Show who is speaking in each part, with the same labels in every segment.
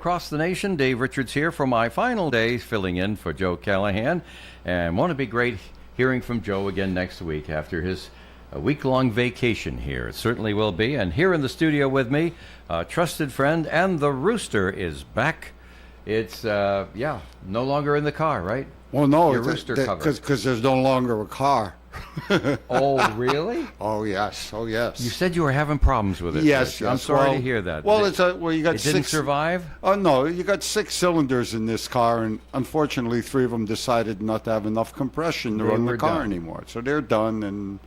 Speaker 1: across the nation. Dave Richards here for my final day filling in for Joe Callahan. And won't it be great hearing from Joe again next week after his week-long vacation here? It certainly will be. And here in the studio with me, a trusted friend, and the rooster is back. It's, no longer in the car, right?
Speaker 2: Well, no,
Speaker 1: Your rooster cover.
Speaker 2: because there's no longer a car.
Speaker 1: Oh, really?
Speaker 2: Oh yes, oh yes.
Speaker 1: You said you were having problems with it.
Speaker 2: Yes,
Speaker 1: Rich. I'm
Speaker 2: yes.
Speaker 1: sorry
Speaker 2: Well,
Speaker 1: to hear that.
Speaker 2: Well,
Speaker 1: It
Speaker 2: you got
Speaker 1: didn't
Speaker 2: six.
Speaker 1: survive?
Speaker 2: Oh no, you got 6 cylinders in this car, and unfortunately, 3 of them decided not to have enough compression to
Speaker 1: They
Speaker 2: run
Speaker 1: were
Speaker 2: the car
Speaker 1: done.
Speaker 2: anymore. So they're done.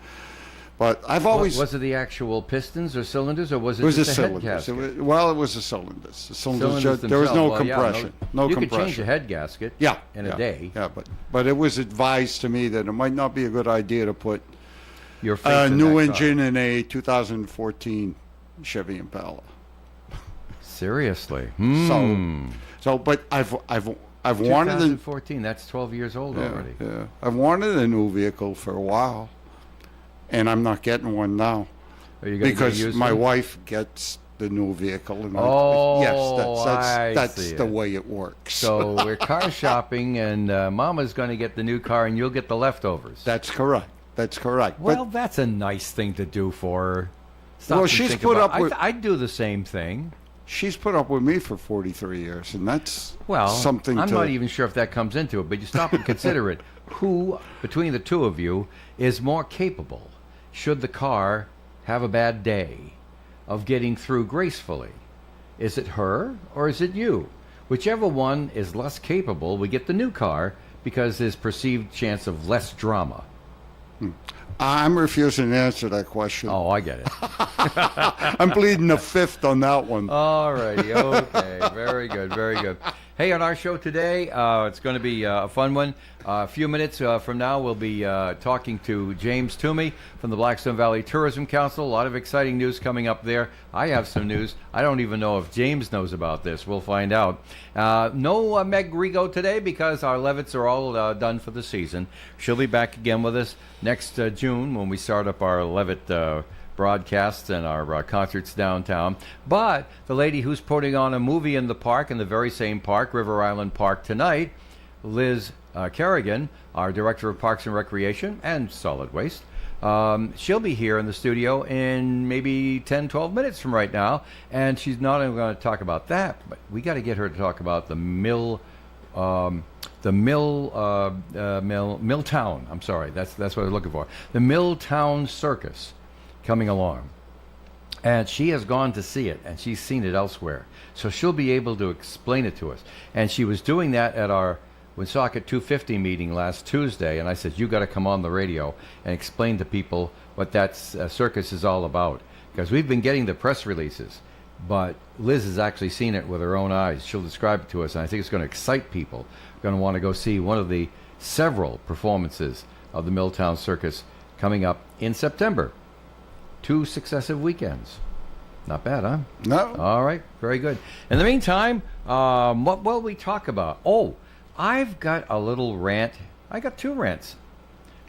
Speaker 2: But I've always
Speaker 1: Was it the actual pistons or cylinders, or was it,
Speaker 2: it was
Speaker 1: just
Speaker 2: a
Speaker 1: a head
Speaker 2: cylinders.
Speaker 1: gasket?
Speaker 2: It was the cylinders. The cylinders
Speaker 1: Cylinders
Speaker 2: there was no
Speaker 1: themselves. Well, yeah,
Speaker 2: compression. No
Speaker 1: you
Speaker 2: compression.
Speaker 1: could change a head gasket
Speaker 2: Yeah,
Speaker 1: in
Speaker 2: yeah,
Speaker 1: a day.
Speaker 2: Yeah, but it was advised to me that it might not be a good idea to put
Speaker 1: Your face
Speaker 2: a
Speaker 1: in
Speaker 2: new
Speaker 1: that
Speaker 2: engine in a 2014 Chevy Impala.
Speaker 1: car. Seriously.
Speaker 2: But I've wanted
Speaker 1: 2014. That's 12 years old already.
Speaker 2: yeah, I've wanted a new vehicle for a while, and I'm not getting one now
Speaker 1: Are you gonna get
Speaker 2: because
Speaker 1: used
Speaker 2: my
Speaker 1: one?
Speaker 2: wife gets the new vehicle. And
Speaker 1: Oh,
Speaker 2: yes, that's
Speaker 1: see
Speaker 2: the
Speaker 1: it.
Speaker 2: way it works.
Speaker 1: So we're car shopping, and Mama's going to get the new car, and you'll get the leftovers.
Speaker 2: That's correct. That's correct.
Speaker 1: Well, that's a nice thing to do for her. Stop
Speaker 2: Well,
Speaker 1: and
Speaker 2: she's
Speaker 1: think
Speaker 2: put
Speaker 1: about-
Speaker 2: up with-
Speaker 1: I'd do the same thing.
Speaker 2: she's put up with me for 43 years, and that's
Speaker 1: Well,
Speaker 2: something
Speaker 1: I'm
Speaker 2: to.
Speaker 1: not even sure if that comes into it, but you stop and consider it. Who, between the two of you, is more capable, should the car have a bad day, of getting through gracefully? Is it her or is it you? Whichever one is less capable, we get the new car because there's perceived chance of less drama.
Speaker 2: I'm refusing to answer that question.
Speaker 1: Oh, I get it.
Speaker 2: I'm pleading the fifth on that one.
Speaker 1: All righty. Okay. Very good. Very good. Hey, on our show today, it's going to be a fun one. A few minutes from now, we'll be talking to James Toomey from the Blackstone Valley Tourism Council. A lot of exciting news coming up there. I have some news. I don't even know if James knows about this. We'll find out. No Meg Rigo today because our Levitts are all done for the season. She'll be back again with us next June when we start up our Levitt broadcasts and our concerts downtown. But the lady who's putting on a movie in the park, in the very same park, River Island Park, tonight, Liz Kerrigan, our Director of Parks and Recreation and Solid Waste, she'll be here in the studio in maybe 10, 12 minutes from right now. And she's not only going to talk about that, but we got to get her to talk about the Milltown. I'm sorry, that's what I was looking for. The Milltown Circus coming along, and she has gone to see it, and she's seen it elsewhere, so she'll be able to explain it to us. And she was doing that at our Woonsocket 250 meeting last Tuesday, and I said, you got to come on the radio and explain to people what that circus is all about, because we've been getting the press releases, but Liz has actually seen it with her own eyes. She'll describe it to us, and I think it's going to excite people. Going to want to go see one of the several performances of the Milltown Circus coming up in September. 2 successive weekends. Not bad, huh?
Speaker 2: No.
Speaker 1: All right, very good. In the meantime, what will we talk about? Oh, I've got a little rant. I got 2 rants.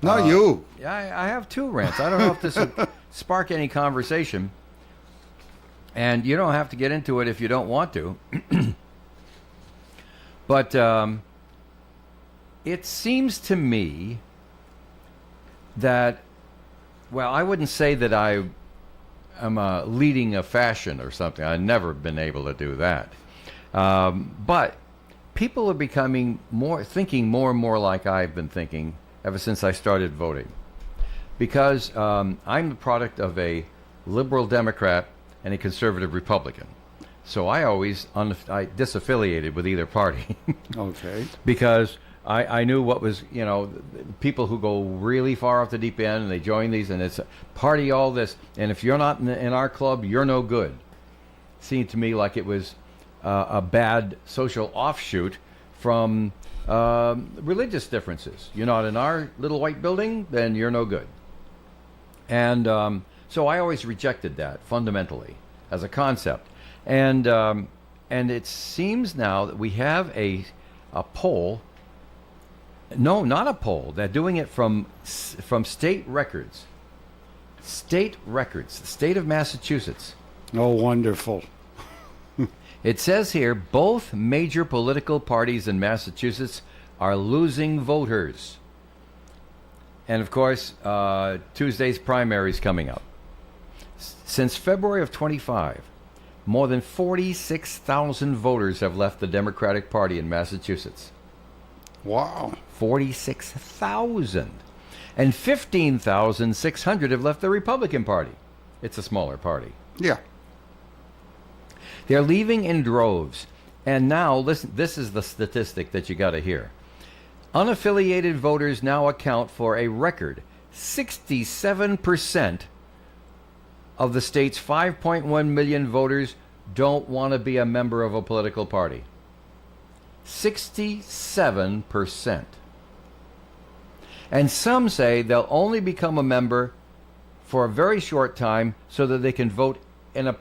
Speaker 2: Not you.
Speaker 1: I have 2 rants. I don't know if this would spark any conversation. And you don't have to get into it if you don't want to. But it seems to me that, well, I wouldn't say that I am leading a fashion or something. I've never been able to do that. But people are becoming thinking more and more like I've been thinking ever since I started voting. Because I'm the product of a liberal Democrat and a conservative Republican. So I always I disaffiliated with either party.
Speaker 2: Okay.
Speaker 1: Because I knew what was, people who go really far off the deep end and they join these and it's party all this. And if you're not in our club, you're no good. Seemed to me like it was a bad social offshoot from religious differences. You're not in our little white building, then you're no good. And so I always rejected that fundamentally as a concept. And it seems now that we have a poll. No, not a poll. They're doing it from state records. State records. The state of Massachusetts.
Speaker 2: Oh, wonderful.
Speaker 1: It says here both major political parties in Massachusetts are losing voters. And of course, Tuesday's primary is coming up. Since February of 25, more than 46,000 voters have left the Democratic Party in Massachusetts.
Speaker 2: Wow.
Speaker 1: 46,000. And 15,600 have left the Republican Party. It's a smaller party.
Speaker 2: Yeah.
Speaker 1: They're leaving in droves. And now, listen, this is the statistic that you got to hear. Unaffiliated voters now account for a record 67% of the state's 5.1 million voters don't want to be a member of a political party. 67%. And some say they'll only become a member for a very short time so that they can vote in a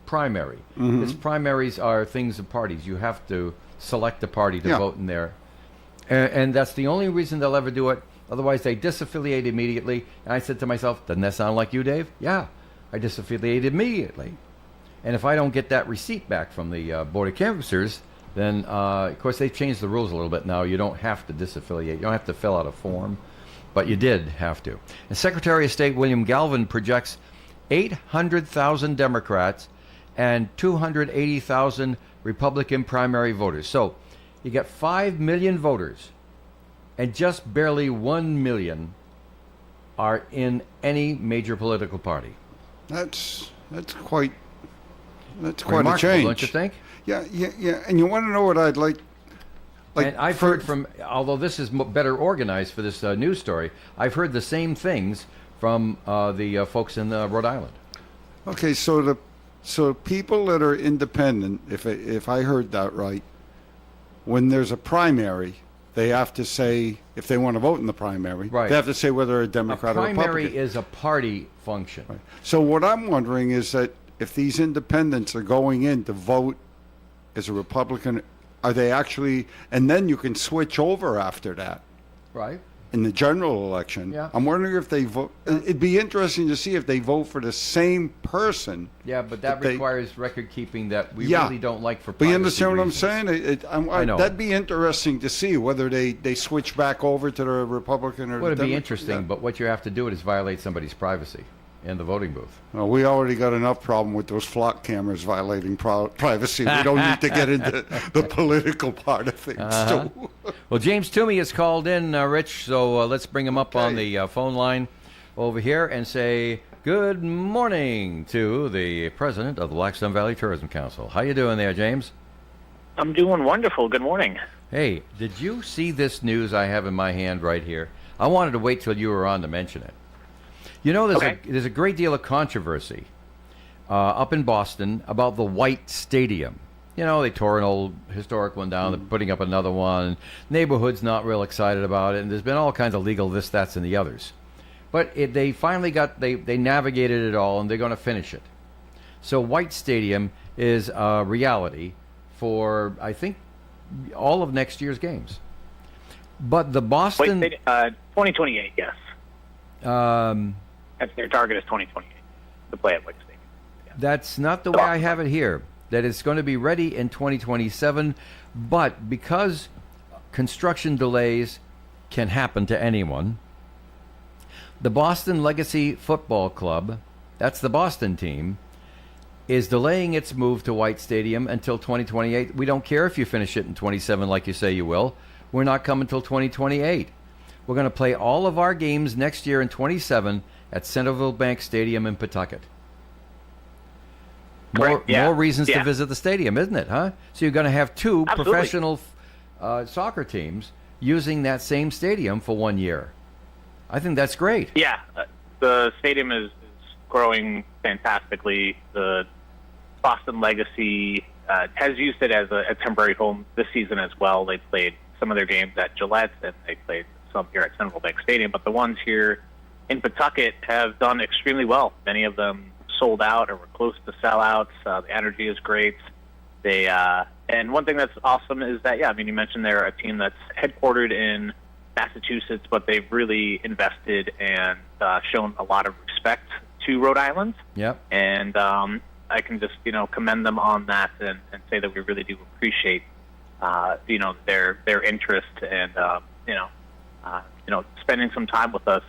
Speaker 1: primary. Because primaries are things of parties. You have to select a party to vote in there. And that's the only reason they'll ever do it. Otherwise, they disaffiliate immediately. And I said to myself, doesn't that sound like you, Dave? Yeah, I disaffiliated immediately. And if I don't get that receipt back from the Board of Canvassers, then, of course, they've changed the rules a little bit now. You don't have to disaffiliate. You don't have to fill out a form. But you did have to. And Secretary of State William Galvin projects 800,000 Democrats and 280,000 Republican primary voters. So you got 5 million voters, and just barely 1 million are in any major political party.
Speaker 2: That's quite a
Speaker 1: Remarkable,
Speaker 2: change,
Speaker 1: don't you think?
Speaker 2: Yeah. And you want to know what I'd like?
Speaker 1: And I've heard from, although this is better organized for this news story, I've heard the same things from the folks in Rhode Island.
Speaker 2: Okay, so people that are independent, if I heard that right, when there's a primary, they have to say if they want to vote in the primary.
Speaker 1: Right.
Speaker 2: They have to say whether a Democrat or Republican.
Speaker 1: Primary is a party function.
Speaker 2: Right. So what I'm wondering is that if these independents are going in to vote as a Republican, are they actually, and then you can switch over after that
Speaker 1: Right.
Speaker 2: in the general election.
Speaker 1: Yeah.
Speaker 2: I'm wondering if they vote. It'd be interesting to see if they vote for the same person.
Speaker 1: Yeah, but that requires record keeping that we
Speaker 2: Yeah.
Speaker 1: really don't like for
Speaker 2: But you
Speaker 1: privacy
Speaker 2: understand what I'm
Speaker 1: reasons.
Speaker 2: saying?
Speaker 1: I know.
Speaker 2: That'd be interesting to see whether they switch back over to the Republican or
Speaker 1: Would
Speaker 2: the
Speaker 1: be
Speaker 2: Democrat.
Speaker 1: interesting,
Speaker 2: Yeah.
Speaker 1: but what you have to do is violate somebody's privacy in the voting booth.
Speaker 2: Well, we already got enough problem with those flock cameras violating privacy. We don't need to get into the political part of things. too.
Speaker 1: Well, James Toomey is called in, Rich, so let's bring him up on
Speaker 2: Okay.
Speaker 1: the phone line over here and say good morning to the president of the Blackstone Valley Tourism Council. How you doing there, James?
Speaker 3: I'm doing wonderful. Good morning.
Speaker 1: Hey, did you see this news I have in my hand right here? I wanted to wait till you were on to mention it. You know, there's a great deal of controversy up in Boston about the White Stadium. You know, they tore an old historic one down. They're putting up another one. Neighborhood's not real excited about it. And there's been all kinds of legal this, that's, and the others. But they finally they navigated it all, and they're going to finish it. So White Stadium is a reality for, I think, all of next year's games. But the Boston...
Speaker 3: 2028, yes. That's their target is 2028 to play at White Stadium. Yeah.
Speaker 1: That's not the way I have it here. That it's going to be ready in 2027, but because construction delays can happen to anyone, the Boston Legacy Football Club, that's the Boston team, is delaying its move to White Stadium until 2028. We don't care if you finish it in 27 like you say you will. We're not coming until 2028. We're going to play all of our games next year in 27 at Centerville Bank Stadium in Pawtucket. More reasons to visit the stadium, isn't it, huh? So you're going to have two
Speaker 3: Absolutely.
Speaker 1: professional soccer teams using that same stadium for 1 year. I think that's great.
Speaker 3: Yeah, the stadium is growing fantastically. The Boston Legacy has used it as a temporary home this season as well. They played some of their games at Gillette, and they played some here at Centerville Bank Stadium. But the ones here in Pawtucket have done extremely well. Many of them sold out or were close to sellouts. The energy is great. They and one thing that's awesome is that, you mentioned they're a team that's headquartered in Massachusetts, but they've really invested and shown a lot of respect to Rhode Island.
Speaker 1: Yep.
Speaker 3: And I can just commend them on that and say that we really do appreciate their interest and spending some time with us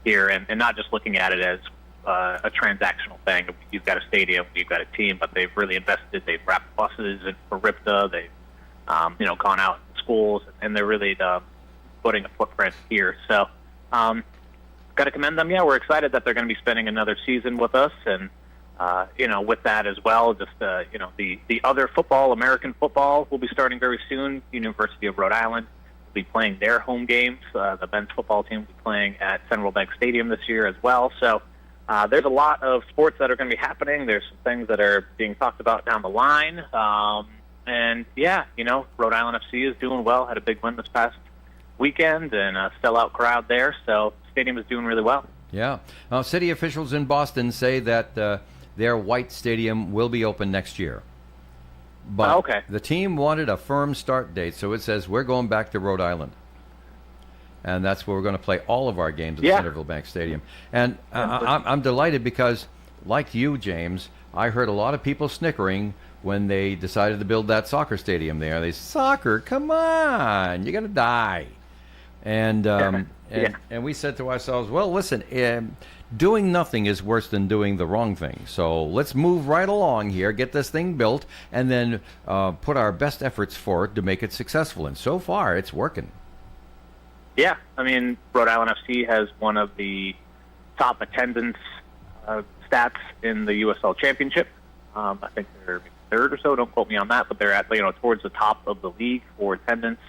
Speaker 3: here and not just looking at it as a transactional thing. You've got a stadium, you've got a team, but they've really invested. They've wrapped buses for RIPTA. They've gone out in schools, and they're really putting a footprint here. So, got to commend them. Yeah, we're excited that they're going to be spending another season with us, and with that as well, just the other football, American football, will be starting very soon. University of Rhode Island will be playing their home games. The men's football team will be playing at Central Bank Stadium this year as well. So there's a lot of sports that are going to be happening. There's some things that are being talked about down the line. And yeah, Rhode Island FC is doing well. Had a big win this past weekend and a sellout crowd there. So stadium is doing really well.
Speaker 1: Yeah. City officials in Boston say that their white stadium will be open next year. But
Speaker 3: okay.
Speaker 1: The team wanted a firm start date, so it says we're going back to Rhode Island. And that's where we're going to play all of our games at Centerville Bank Stadium. And I'm delighted because, like you, James, I heard a lot of people snickering when they decided to build that soccer stadium there. They said, soccer, come on, you're going to die. And we said to ourselves, well, listen, doing nothing is worse than doing the wrong thing. So let's move right along here, get this thing built, and then put our best efforts forward to make it successful. And so far, it's working.
Speaker 3: Yeah, I mean, Rhode Island FC has one of the top attendance stats in the USL Championship. I think they're third or so. Don't quote me on that, but they're at towards the top of the league for attendance.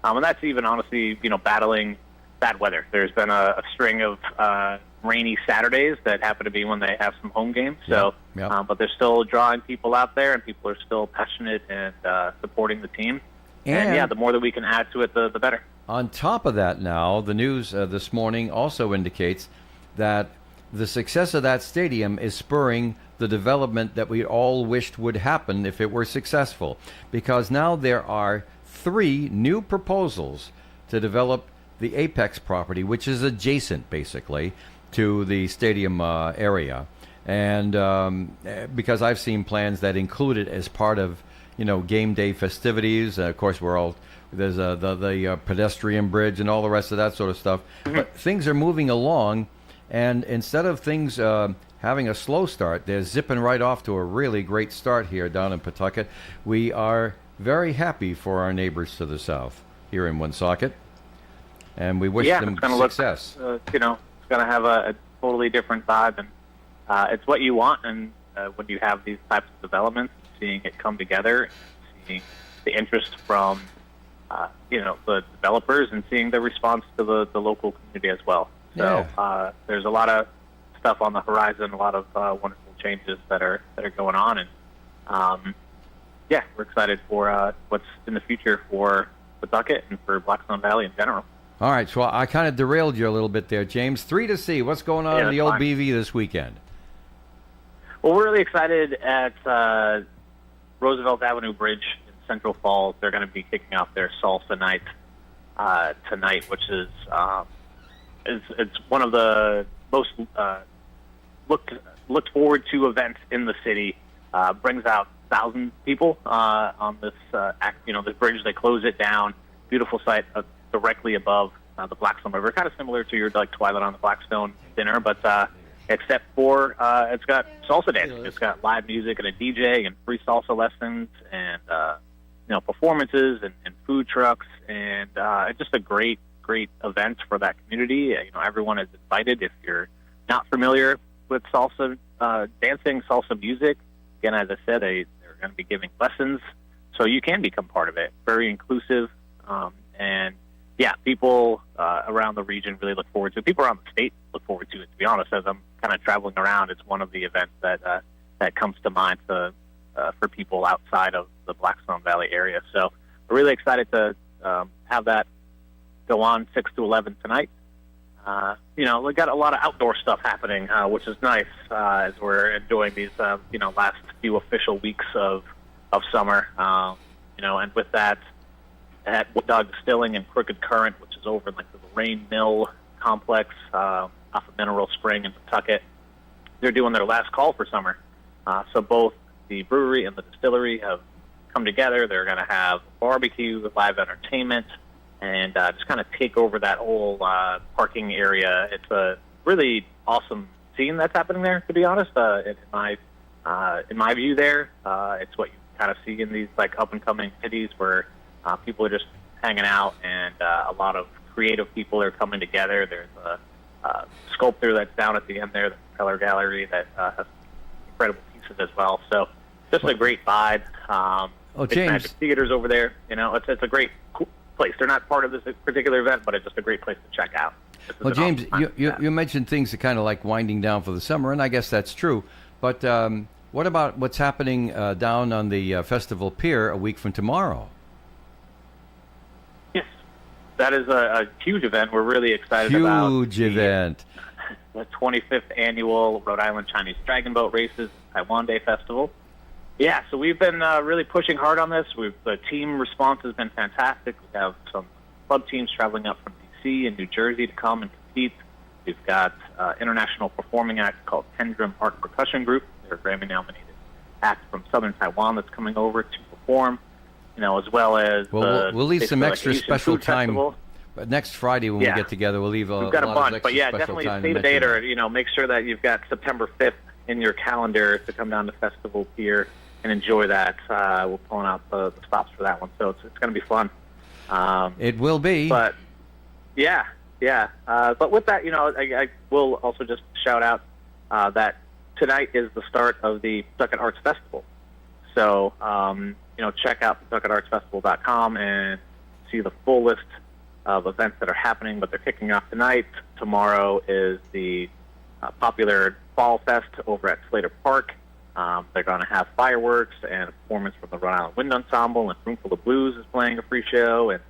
Speaker 3: And that's even honestly, battling bad weather. There's been a string of rainy Saturdays that happen to be when they have some home games. So, but they're still drawing people out there, and people are still passionate and supporting the team. And yeah, the more that we can add to it, the better.
Speaker 1: On top of that now, the news this morning also indicates that the success of that stadium is spurring the development that we all wished would happen if it were successful. Because now there are 3 new proposals to develop the Apex property, which is adjacent, basically, to the stadium area. And because I've seen plans that include it as part of, game day festivities. Of course, there's the pedestrian bridge and all the rest of that sort of stuff. Mm-hmm. But things are moving along, and instead of things having a slow start, they're zipping right off to a really great start here down in Pawtucket. We are very happy for our neighbors to the south here in Woonsocket, and we wish them success.
Speaker 3: It's going to have a totally different vibe, and it's what you want. And when you have these types of developments, seeing it come together, seeing the interest from the developers, and seeing the response to the local community as well. So there's a lot of stuff on the horizon, a lot of wonderful changes that are going on, and we're excited for what's in the future for Pawtucket and for Blackstone Valley in general.
Speaker 1: All right, so I kind of derailed you a little bit there, James. 3 to see what's going on in the old BV this weekend.
Speaker 3: Well, we're really excited at Roosevelt Avenue Bridge in Central Falls. They're going to be kicking off their salsa night tonight, which is it's one of the most looked forward to events in the city. Brings out 1,000 people on this this bridge. They close it down. Beautiful sight directly above the Blackstone River, kind of similar to your Twilight on the Blackstone dinner, but except for it's got salsa dancing. It's got live music and a DJ and free salsa lessons and performances and food trucks, and it's just a great event for that community. Everyone is invited. If you're not familiar with salsa dancing, salsa music, again, as I said, they're going to be giving lessons, so you can become part of it. Very inclusive, and people around the region really look forward to it. People around the state look forward to it. To be honest, as I'm kind of traveling around, it's one of the events that comes to mind for people outside of the Blackstone Valley area. So we're really excited to have that go on 6 to 11 tonight. We got a lot of outdoor stuff happening, which is nice as we're enjoying these last few official weeks of summer. And with that, at Wood Dog Distilling and Crooked Current, which is over in the Rain Mill complex off of Mineral Spring in Pawtucket, they're doing their last call for summer. So both the brewery and the distillery have come together. They're going to have barbecue, live entertainment, and just kind of take over that whole parking area. It's a really awesome scene that's happening there, to be honest. In my view there, it's what you kind of see in these like up-and-coming cities where people are just hanging out, and a lot of creative people are coming together. There's a sculptor that's down at the end there, the Color Gallery, that has incredible pieces as well. So just a great vibe. Big
Speaker 1: James.
Speaker 3: Magic Theater's over there. You know, it's a great cool place. They're not part of this particular event, but it's just a great place to check out.
Speaker 1: Well, James, you mentioned things that kind of like winding down for the summer, and I guess that's true. But what about what's happening down on the Festival Pier a week from tomorrow?
Speaker 3: Yes, that is a huge event. We're really excited about.
Speaker 1: Huge event.
Speaker 3: The 25th annual Rhode Island Chinese Dragon Boat Races Taiwan Day Festival. Yeah, so we've been really pushing hard on this. The team response has been fantastic. We have some club teams traveling up from D.C. and New Jersey to come and compete. We've got international performing act called Pendrum Art Percussion Group. They're a Grammy-nominated act from southern Taiwan that's coming over to perform, you know, as well as
Speaker 1: we'll leave some extra
Speaker 3: Asian
Speaker 1: special
Speaker 3: Food
Speaker 1: time.
Speaker 3: Festival.
Speaker 1: But next Friday when we get together, we'll leave
Speaker 3: We've got a
Speaker 1: lot
Speaker 3: bunch,
Speaker 1: of
Speaker 3: but
Speaker 1: extra
Speaker 3: yeah,
Speaker 1: special
Speaker 3: definitely
Speaker 1: time to
Speaker 3: save a
Speaker 1: mention
Speaker 3: date,
Speaker 1: that.
Speaker 3: or, you know, make sure that you've got September 5th in your calendar to come down to Festival Pier and enjoy that. We're pulling out the stops for that one, so it's going to be fun.
Speaker 1: It will be.
Speaker 3: But yeah. But with that, you know, I will also just shout out that tonight is the start of the Pawtucket Arts Festival. So, you know, check out PawtucketArtsFestival.com and see the full list of events that are happening, but they're kicking off tonight. Tomorrow is the popular Fall Fest over at Slater Park. They're going to have fireworks and a performance from the Rhode Island Wind Ensemble, and Roomful of Blues is playing a free show, and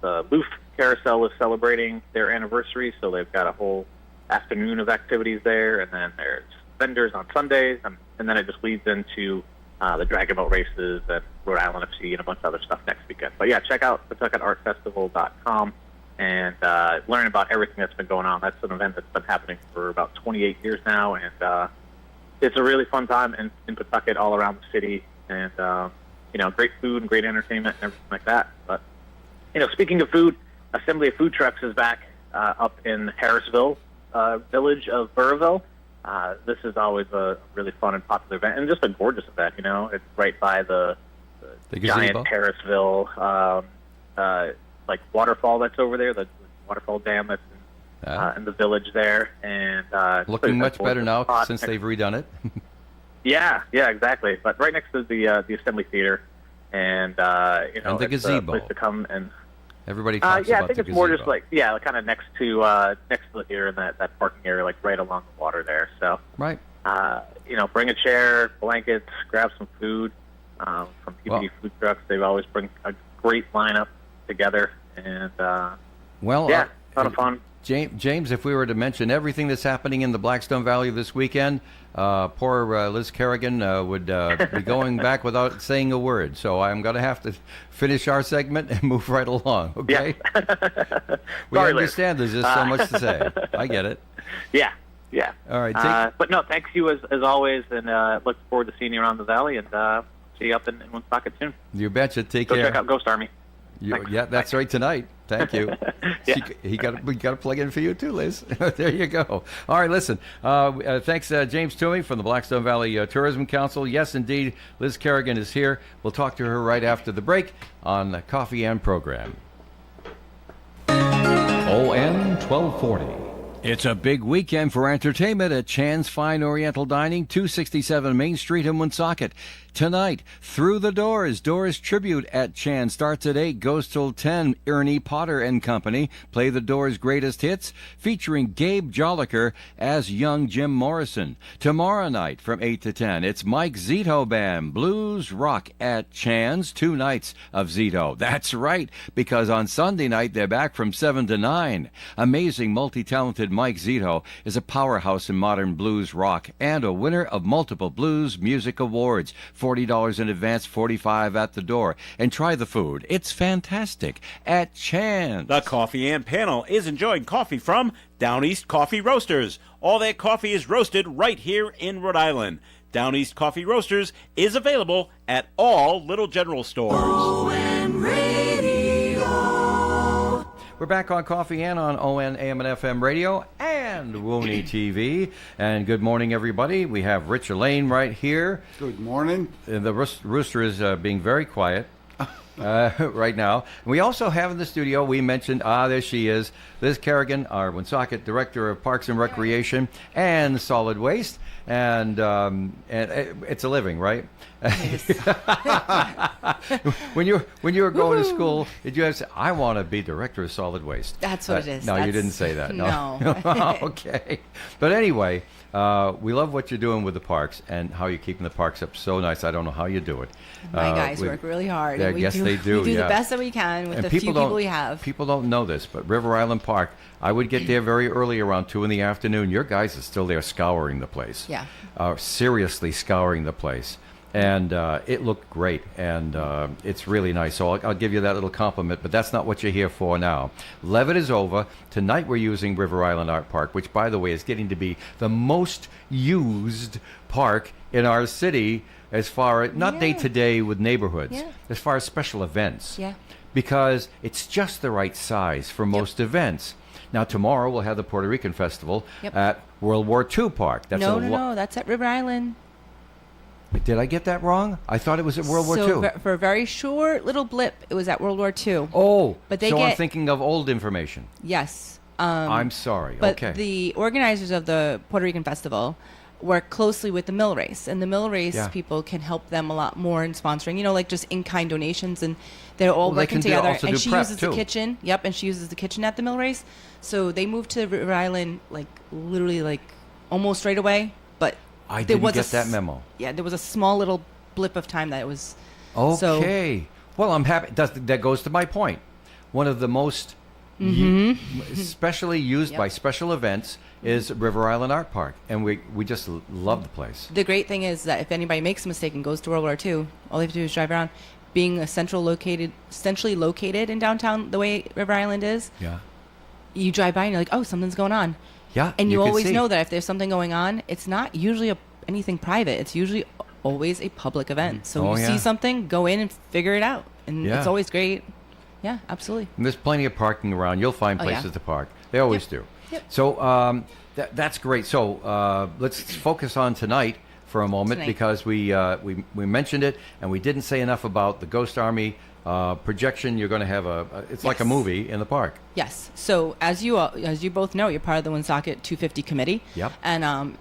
Speaker 3: the Loof Carousel is celebrating their anniversary, so they've got a whole afternoon of activities there, and then there's vendors on Sundays, and then it just leads into the Dragon Boat Races and Rhode Island FC and a bunch of other stuff next weekend. But yeah, check out PawtucketArtFestival.com and learn about everything that's been going on. That's an event that's been happening for about 28 years now, and it's a really fun time in Pawtucket, all around the city, and you know, great food and great entertainment and everything like that. But you know, speaking of food, Assembly of Food Trucks is back up in Harrisville, village of Burrville. This is always a really fun and popular event, and just a gorgeous event. You know, it's right by the giant Harrisville like waterfall that's over there, the waterfall dam that's in the village there, and
Speaker 1: looking much better now since they've redone it.
Speaker 3: yeah, exactly. But right next to the Assembly Theater, and you know,
Speaker 1: and the
Speaker 3: it's
Speaker 1: gazebo.
Speaker 3: a place to come and.
Speaker 1: Everybody talks
Speaker 3: yeah,
Speaker 1: about
Speaker 3: I think
Speaker 1: the
Speaker 3: it's more
Speaker 1: gazebo.
Speaker 3: just like kind of next to the theater in that parking area, like right along the water there. So
Speaker 1: right.
Speaker 3: You know, bring a chair, blankets, grab some food from PPD Food Trucks. They always bring a great lineup together, and a lot of fun.
Speaker 1: James, if we were to mention everything that's happening in the Blackstone Valley this weekend, poor Liz Kerrigan would be going back without saying a word. So I'm going to have to finish our segment and move right along, okay?
Speaker 3: Yeah.
Speaker 1: We
Speaker 3: Sorry,
Speaker 1: understand
Speaker 3: Liz.
Speaker 1: there's just so much to say. I get it.
Speaker 3: Yeah.
Speaker 1: All right.
Speaker 3: But no, thanks you as always, and look forward to seeing you around the valley, and see you up in Woonsocket soon.
Speaker 1: You betcha. Take
Speaker 3: Go
Speaker 1: care.
Speaker 3: check out Ghost Army.
Speaker 1: Yeah, that's right, tonight. Thank you.
Speaker 3: Yeah.
Speaker 1: We got to plug in for you too, Liz. There you go. All right, listen. Thanks, James Toomey from the Blackstone Valley Tourism Council. Yes, indeed, Liz Kerrigan is here. We'll talk to her right after the break on the Coffee and Program. ON 1240. It's a big weekend for entertainment at Chan's Fine Oriental Dining, 267 Main Street in Woonsocket. Tonight, Through the Doors, Doors Tribute at Chan starts at 8, goes till 10. Ernie Potter and Company play the Doors' greatest hits, featuring Gabe Joliker as young Jim Morrison. Tomorrow night from 8 to 10, it's Mike Zito Band, Blues Rock at Chan's, 2 nights of Zito. That's right, because on Sunday night they're back from 7 to 9. Amazing, multi-talented Mike Zito is a powerhouse in modern blues rock and a winner of multiple blues music awards. $40 in advance, $45 at the door. And try the food. It's fantastic at Chan's.
Speaker 4: The Coffee and Panel is enjoying coffee from Down East Coffee Roasters. All their coffee is roasted right here in Rhode Island. Down East Coffee Roasters is available at all Little General stores.
Speaker 1: We're back on Coffee and on ON AM and FM radio and Wooney TV. And good morning, everybody. We have Rich Elaine right here.
Speaker 2: Good morning.
Speaker 1: The rooster is being very quiet right now. And we also have in the studio, we mentioned, there she is, Liz Kerrigan, our Woonsocket Director of Parks and Recreation and Solid Waste. And it's a living, right? when you were going to school, did you have to say, I want to be director of solid waste?
Speaker 5: That's what it is.
Speaker 1: No, you didn't say that. No. Okay. But anyway, we love what you're doing with the parks and how you're keeping the parks up so nice. I don't know how you do it.
Speaker 5: My guys work really hard.
Speaker 1: Yeah, yes, they do.
Speaker 5: We do the best that we can with the few people we have.
Speaker 1: People don't know this, but River Island Park, I would get there very early, around 2 in the afternoon. Your guys are still there scouring the place.
Speaker 5: Yeah.
Speaker 1: Seriously scouring the place. And it looked great, and it's really nice. So I'll give you that little compliment, but that's not what you're here for now. Levitt is over. Tonight we're using River Island Art Park, which, by the way, is getting to be the most used park in our city as far as, not day-to-day with neighborhoods, as far as special events.
Speaker 5: Yeah.
Speaker 1: Because it's just the right size for most events. Now, tomorrow we'll have the Puerto Rican Festival at World War II Park. That's
Speaker 5: No, that's at River Island.
Speaker 1: Did I get that wrong? I thought it was at World War II.
Speaker 5: For a very short little blip, it was at World War II.
Speaker 1: Oh,
Speaker 5: but
Speaker 1: I'm thinking of old information.
Speaker 5: Yes.
Speaker 1: I'm sorry.
Speaker 5: But
Speaker 1: okay.
Speaker 5: The organizers of the Puerto Rican Festival work closely with the Mill Race, and the Mill Race people can help them a lot more in sponsoring, like just in-kind donations, and they're all working together. And she uses the kitchen. Yep, and she uses the kitchen at the Mill Race. So they moved to River Island literally almost right away, but
Speaker 1: I didn't get that memo.
Speaker 5: Yeah, there was a small little blip of time that it was.
Speaker 1: Okay. Well, I'm happy. That goes to my point. One of the most especially used by special events is River Island Art Park, and we just love the place.
Speaker 5: The great thing is that if anybody makes a mistake and goes to World War II, all they have to do is drive around. Being centrally located in downtown, the way River Island is, you drive by and you're like, oh, something's going on.
Speaker 1: Yeah,
Speaker 5: and you always know that if there's something going on, it's not usually anything private. It's usually always a public event. So you see something, go in and figure it out, and it's always great. Yeah, absolutely.
Speaker 1: And there's plenty of parking around. You'll find places to park. They always do. Yep. So that's great. So let's focus on tonight for a moment because we mentioned it and we didn't say enough about the Ghost Army projection. You're going to have it's like a movie in the park.
Speaker 5: Yes. So as you both know, you're part of the Woonsocket 250 committee.
Speaker 1: Yep.
Speaker 5: And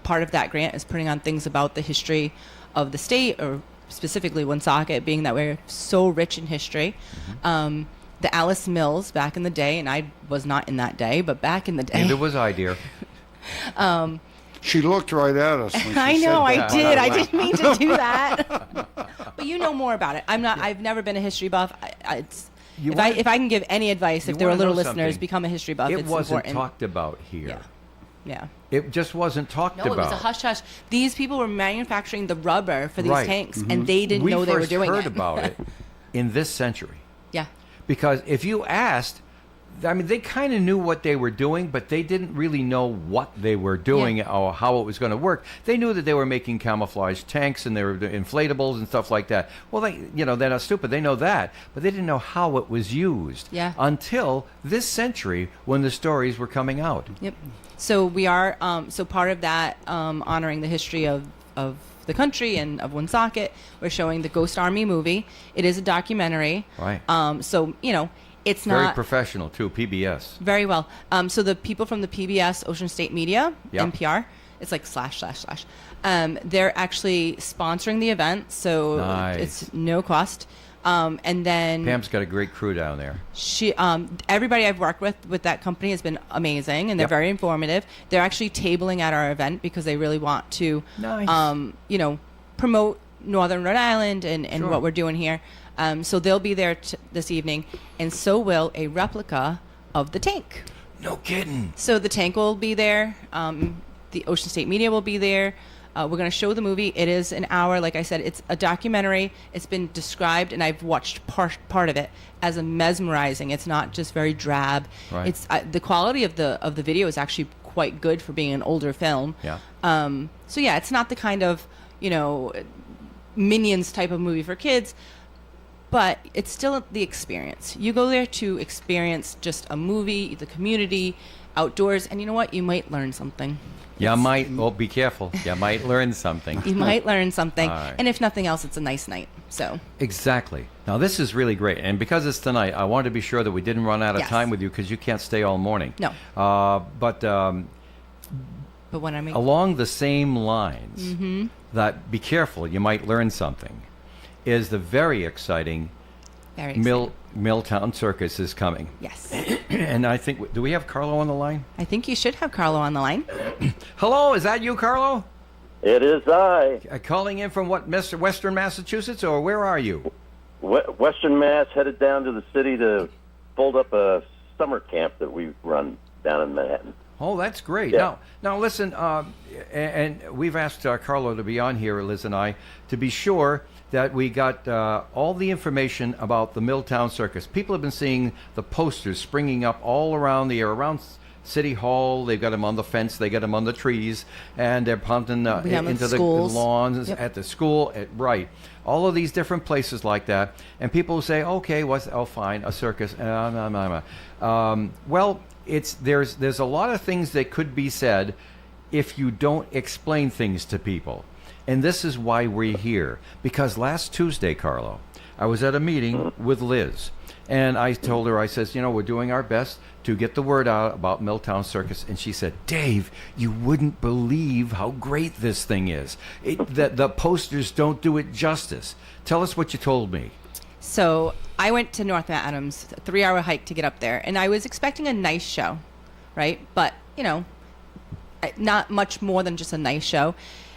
Speaker 5: part of that grant is putting on things about the history of the state, or specifically Woonsocket, being that we're so rich in history. The Alice Mills back in the day, and I was not in that day, but back in the day.
Speaker 1: Neither was I, dear.
Speaker 2: She looked right at us. When she
Speaker 5: I know,
Speaker 2: said
Speaker 5: I did. I didn't mean to do that. But you know more about it. I'm not. I've never been a history buff. If I can give any advice, if there are little listeners, become a history buff.
Speaker 1: It wasn't
Speaker 5: important.
Speaker 1: talked about here.
Speaker 5: Yeah.
Speaker 1: It just wasn't talked about.
Speaker 5: No, it was a hush-hush. These people were manufacturing the rubber for these tanks, and they didn't know they were doing it.
Speaker 1: We first heard about it in this century.
Speaker 5: Yeah.
Speaker 1: Because if you asked, I mean, they kind of knew what they were doing, but they didn't really know what they were doing or how it was going to work. They knew that they were making camouflage tanks and they were inflatables and stuff like that. Well, they're not stupid. They know that, but they didn't know how it was used until this century when the stories were coming out.
Speaker 5: Yep. So we are so part of that honoring the history of the country and of Woonsocket. We're showing the Ghost Army movie. It is a documentary.
Speaker 1: Right.
Speaker 5: So it's
Speaker 1: very
Speaker 5: not
Speaker 1: professional too. PBS.
Speaker 5: Very well. So the people from the PBS Ocean State Media, NPR, it's like / they're actually sponsoring the event, so it's no cost. And then
Speaker 1: Pam's got a great crew down there.
Speaker 5: She, everybody I've worked with that company has been amazing, and they're very informative. They're actually tabling at our event because they really want to, promote Northern Rhode Island and what we're doing here. So they'll be there this evening, and so will a replica of the tank.
Speaker 1: No kidding.
Speaker 5: So the tank will be there. The Ocean State Media will be there. We're going to show the movie. It is an hour. Like I said, it's a documentary. It's been described, and I've watched part of it as mesmerizing. It's not just very drab.
Speaker 1: Right.
Speaker 5: It's the quality of the video is actually quite good for being an older film.
Speaker 1: Yeah.
Speaker 5: So yeah, it's not the kind of, Minions type of movie for kids, but it's still the experience. You go there to experience just a movie, the community, outdoors, and you know what? You might learn something.
Speaker 1: You might. Oh, be careful. You might learn something.
Speaker 5: You might learn something.
Speaker 1: Right.
Speaker 5: And if nothing else, it's a nice night. So
Speaker 1: Exactly. Now, this is really great. And because it's tonight, I wanted to be sure that we didn't run out of
Speaker 5: Yes.
Speaker 1: time with you because you can't stay all morning.
Speaker 5: No.
Speaker 1: But
Speaker 5: when I make
Speaker 1: along the same lines,
Speaker 5: Mm-hmm.
Speaker 1: that be careful, you might learn something, is the very exciting
Speaker 5: very exciting.
Speaker 1: Milltown Circus is coming.
Speaker 5: Yes.
Speaker 1: And I think, do we have Carlo on the line?
Speaker 5: I think you should have Carlo on the line.
Speaker 1: Hello, is that you, Carlo?
Speaker 6: It is I.
Speaker 1: Calling in from what, Western Massachusetts, or where are you?
Speaker 6: Western Mass, headed down to the city to fold up a summer camp that we run down in Manhattan.
Speaker 1: Oh, that's great.
Speaker 6: Yeah.
Speaker 1: Now listen, and we've asked Carlo to be on here, Liz and I, to be sure that we got all the information about the Milltown Circus. People have been seeing the posters springing up all around the area, around City Hall. They've got them on the fence, they got them on the trees, and they're punting into the lawns at the school. Right. All of these different places like that. And people say, okay, fine, a circus. Well, there's a lot of things that could be said if you don't explain things to people. And this is why we're here. Because last Tuesday, Carlo, I was at a meeting with Liz. And I told her, I says, we're doing our best to get the word out about Milltown Circus. And she said, Dave, you wouldn't believe how great this thing is. The posters don't do it justice. Tell us what you told me.
Speaker 5: So I went to North Adams, a 3-hour hike to get up there, and I was expecting a nice show, right? But, not much more than just a nice show.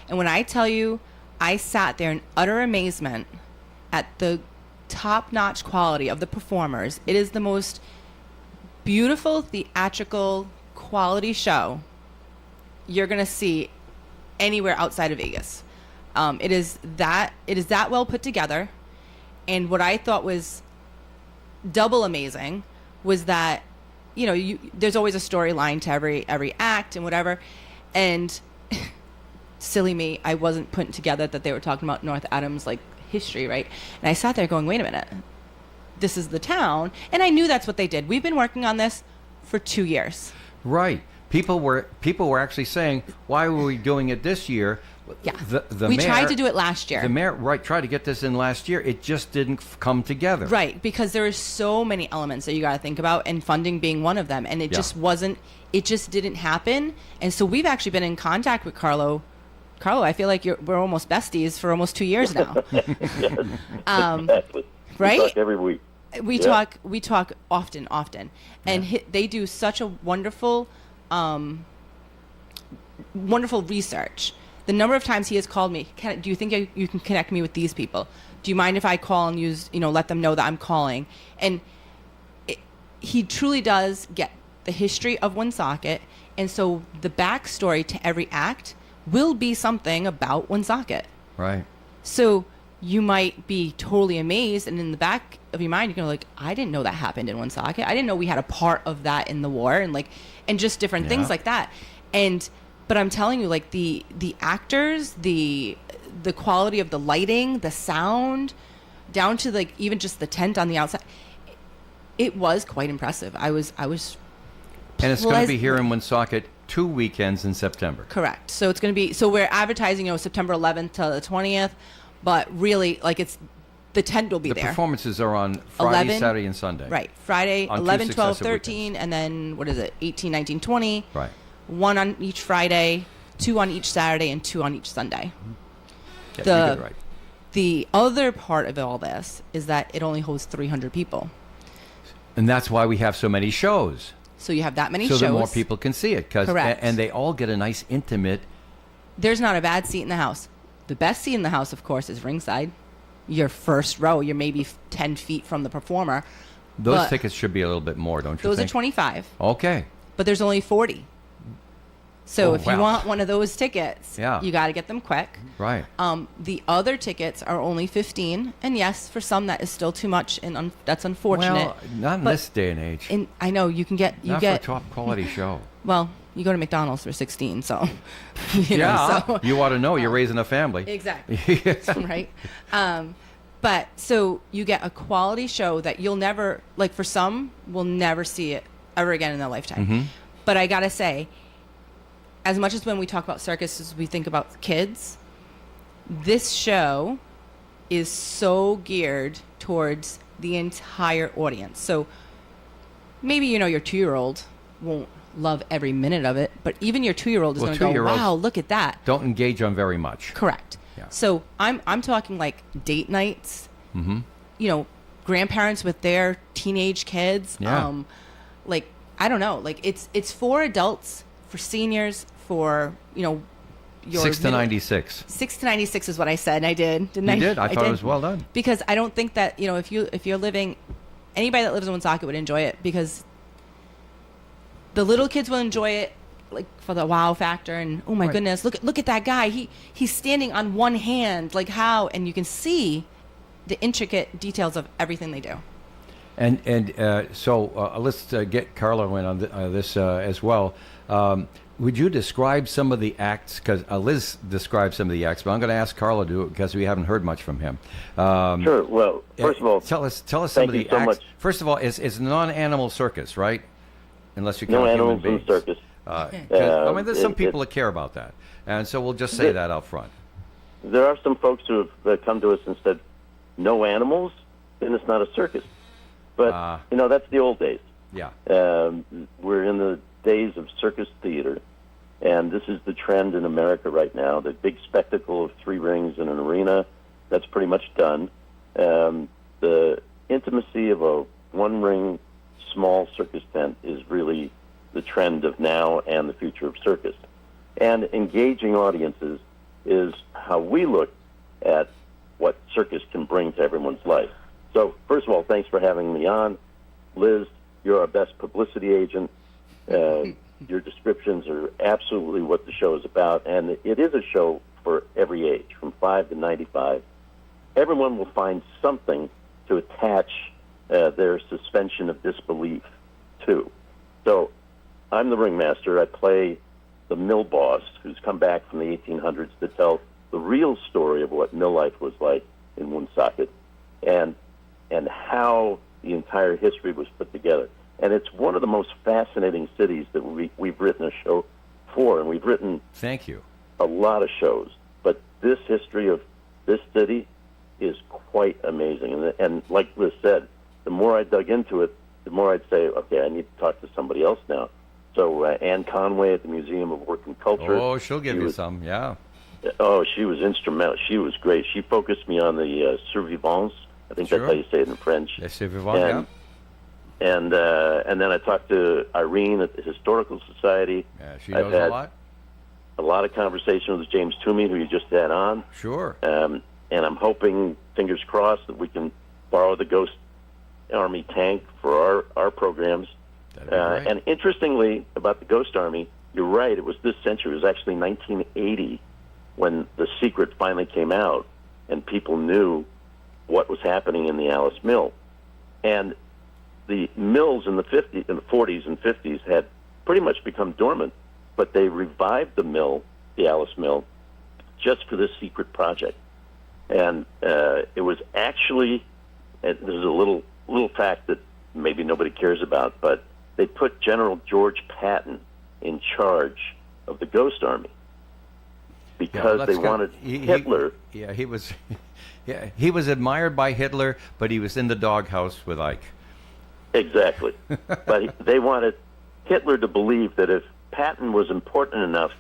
Speaker 5: And when I tell you, I sat there in utter amazement at the top-notch quality of the performers. It is the most beautiful, theatrical, quality show you're going to see anywhere outside of Vegas. It is that well put together. And what I thought was double amazing was that, there's always a storyline to every act and whatever. And silly me, I wasn't putting together that they were talking about North Adams, history, right? And I sat there going, wait a minute. This is the town. And I knew that's what they did. We've been working on this for 2 years.
Speaker 1: Right. People were actually saying, why were we doing it this year?
Speaker 5: Yeah.
Speaker 1: We
Speaker 5: tried to do it last year.
Speaker 1: The mayor, tried to get this in last year. It just didn't come together.
Speaker 5: Right, because there are so many elements that you got to think about, and funding being one of them. And it just didn't happen. And so we've actually been in contact with Carlo. Carlo, I feel like we're almost besties for almost 2 years now.
Speaker 6: Exactly.
Speaker 5: Right?
Speaker 6: We talk every week.
Speaker 5: We talk often, and they do such a wonderful research. The number of times he has called me, do you think you can connect me with these people? Do you mind if I call and let them know that I'm calling? And he truly does get the history of Woonsocket, and so the backstory to every act will be something about Woonsocket.
Speaker 1: Right.
Speaker 5: So you might be totally amazed, and in the back of your mind, you're going to I didn't know that happened in Woonsocket. I didn't know we had a part of that in the war, and just different things like that. But I'm telling you, the actors, the quality of the lighting, the sound, down to even just the tent on the outside, it was quite impressive. I was.
Speaker 1: And it's going to be here in Woonsocket 2 weekends in September.
Speaker 5: Correct. So it's going to be. So we're advertising, September 11th to the 20th, but really, the tent will be there.
Speaker 1: The performances are on Friday,
Speaker 5: 11,
Speaker 1: Saturday, and Sunday.
Speaker 5: Right. Friday,
Speaker 1: on
Speaker 5: 11, 12,
Speaker 1: successive
Speaker 5: 13,
Speaker 1: weekends.
Speaker 5: and then 18, 19, 20.
Speaker 1: Right.
Speaker 5: 1 on each Friday, 2 on each Saturday, and 2 on each Sunday.
Speaker 1: Yeah, you got it right.
Speaker 5: The other part of all this is that it only holds 300 people.
Speaker 1: And that's why we have so many shows.
Speaker 5: So you have that many shows.
Speaker 1: So that more people can see it.
Speaker 5: Correct.
Speaker 1: And they all get a nice intimate.
Speaker 5: There's not a bad seat in the house. The best seat in the house, of course, is ringside. Your first row. You're maybe 10 feet from the performer.
Speaker 1: Those tickets should be a little bit more, don't you think?
Speaker 5: Those are $25.
Speaker 1: Okay.
Speaker 5: But there's only 40. So if you want one of those tickets, you got to get them quick.
Speaker 1: Right.
Speaker 5: The other tickets are only $15, and yes, for some that is still too much, and that's unfortunate.
Speaker 1: Well, not in this day and age.
Speaker 5: And I know you can get
Speaker 1: not for a top quality show.
Speaker 5: Well, you go to McDonald's for 16, so
Speaker 1: you ought to know you're raising a family.
Speaker 5: Exactly. Right. But so you get a quality show that you'll never, like, for some will never see it ever again in their lifetime.
Speaker 1: Mm-hmm.
Speaker 5: But I gotta say, as much as when we talk about circuses we think about kids, this show is so geared towards the entire audience. So maybe, you know, your 2-year-old won't love every minute of it, but even your 2-year-old is going to go, wow, look at that.
Speaker 1: Don't engage on very much.
Speaker 5: Correct. Yeah. So I'm talking like date nights,
Speaker 1: mm-hmm.
Speaker 5: you know, grandparents with their teenage kids.
Speaker 1: Yeah.
Speaker 5: Like, I don't know, like it's for adults, for seniors, for, you know, your
Speaker 1: 6 to 96.
Speaker 5: 6 to 96 is what I said, and I did. Didn't I?
Speaker 1: You did. I thought it was well done.
Speaker 5: Because I don't think that, you know, if you're living, anybody that lives in Woonsocket would enjoy it, because the little kids will enjoy it, like, for the wow factor, and oh my goodness, look at that guy. He's standing on one hand, like how, and you can see the intricate details of everything they do.
Speaker 1: And so let's get Carla in on this as well. Would you describe some of the acts? Because Liz described some of the acts, but I'm going to ask Carla to do it because we haven't heard much from him.
Speaker 6: Sure. Well, first of all,
Speaker 1: tell us some of the
Speaker 6: acts.
Speaker 1: Much. First of all, it's non-animal circus, right? Unless you count
Speaker 6: no
Speaker 1: human
Speaker 6: animals
Speaker 1: beings.
Speaker 6: in circus.
Speaker 1: I mean, there's some people that care about that, and so we'll just say that out front.
Speaker 6: There are some folks who have come to us and said, "No animals, then it's not a circus." But you know, that's the old days.
Speaker 1: Yeah.
Speaker 6: We're in the days of circus theater, and this is the trend in America right now. The big spectacle of 3 rings in an arena, that's pretty much done. The intimacy of a 1-ring small circus tent is really the trend of now and the future of circus. And engaging audiences is how we look at what circus can bring to everyone's life. So, first of all, thanks for having me on. Liz, you're our best publicity agent. Your descriptions are absolutely what the show is about, and it is a show for every age, from 5 to 95. Everyone will find something to attach their suspension of disbelief to. So, I'm the ringmaster. I play the mill boss who's come back from the 1800s to tell the real story of what mill life was like in Woonsocket and how the entire history was put together. And it's one of the most fascinating cities that we've written a show for, and we've written
Speaker 1: Thank you.
Speaker 6: a lot of shows. But this history of this city is quite amazing. And like Liz said, the more I dug into it, the more I'd say, okay, I need to talk to somebody else now. So Anne Conway at the Museum of Work and Culture.
Speaker 1: Oh, she'll give you some, yeah.
Speaker 6: Oh, she was instrumental. She was great. She focused me on the survivance. I think that's how you say it in French.
Speaker 1: Les survivants, yeah.
Speaker 6: And then I talked to Irene at the Historical Society.
Speaker 1: Yeah, she knows a lot.
Speaker 6: A lot of conversation with James Toomey, who you just had on.
Speaker 1: Sure.
Speaker 6: And I'm hoping, fingers crossed, that we can borrow the Ghost Army tank for our programs. And interestingly, about the Ghost Army, you're right, it was this century. It was actually 1980 when The Secret finally came out, and people knew what was happening in the Alice Mill. And the mills in the 40s and 50s had pretty much become dormant, but they revived the mill, the Alice Mill, just for this secret project. And it was actually, there's a little fact that maybe nobody cares about, but they put General George Patton in charge of the Ghost Army because they wanted Hitler.
Speaker 1: He was admired by Hitler, but he was in the doghouse with Ike.
Speaker 6: Exactly. But they wanted Hitler to believe that if Patton was important enough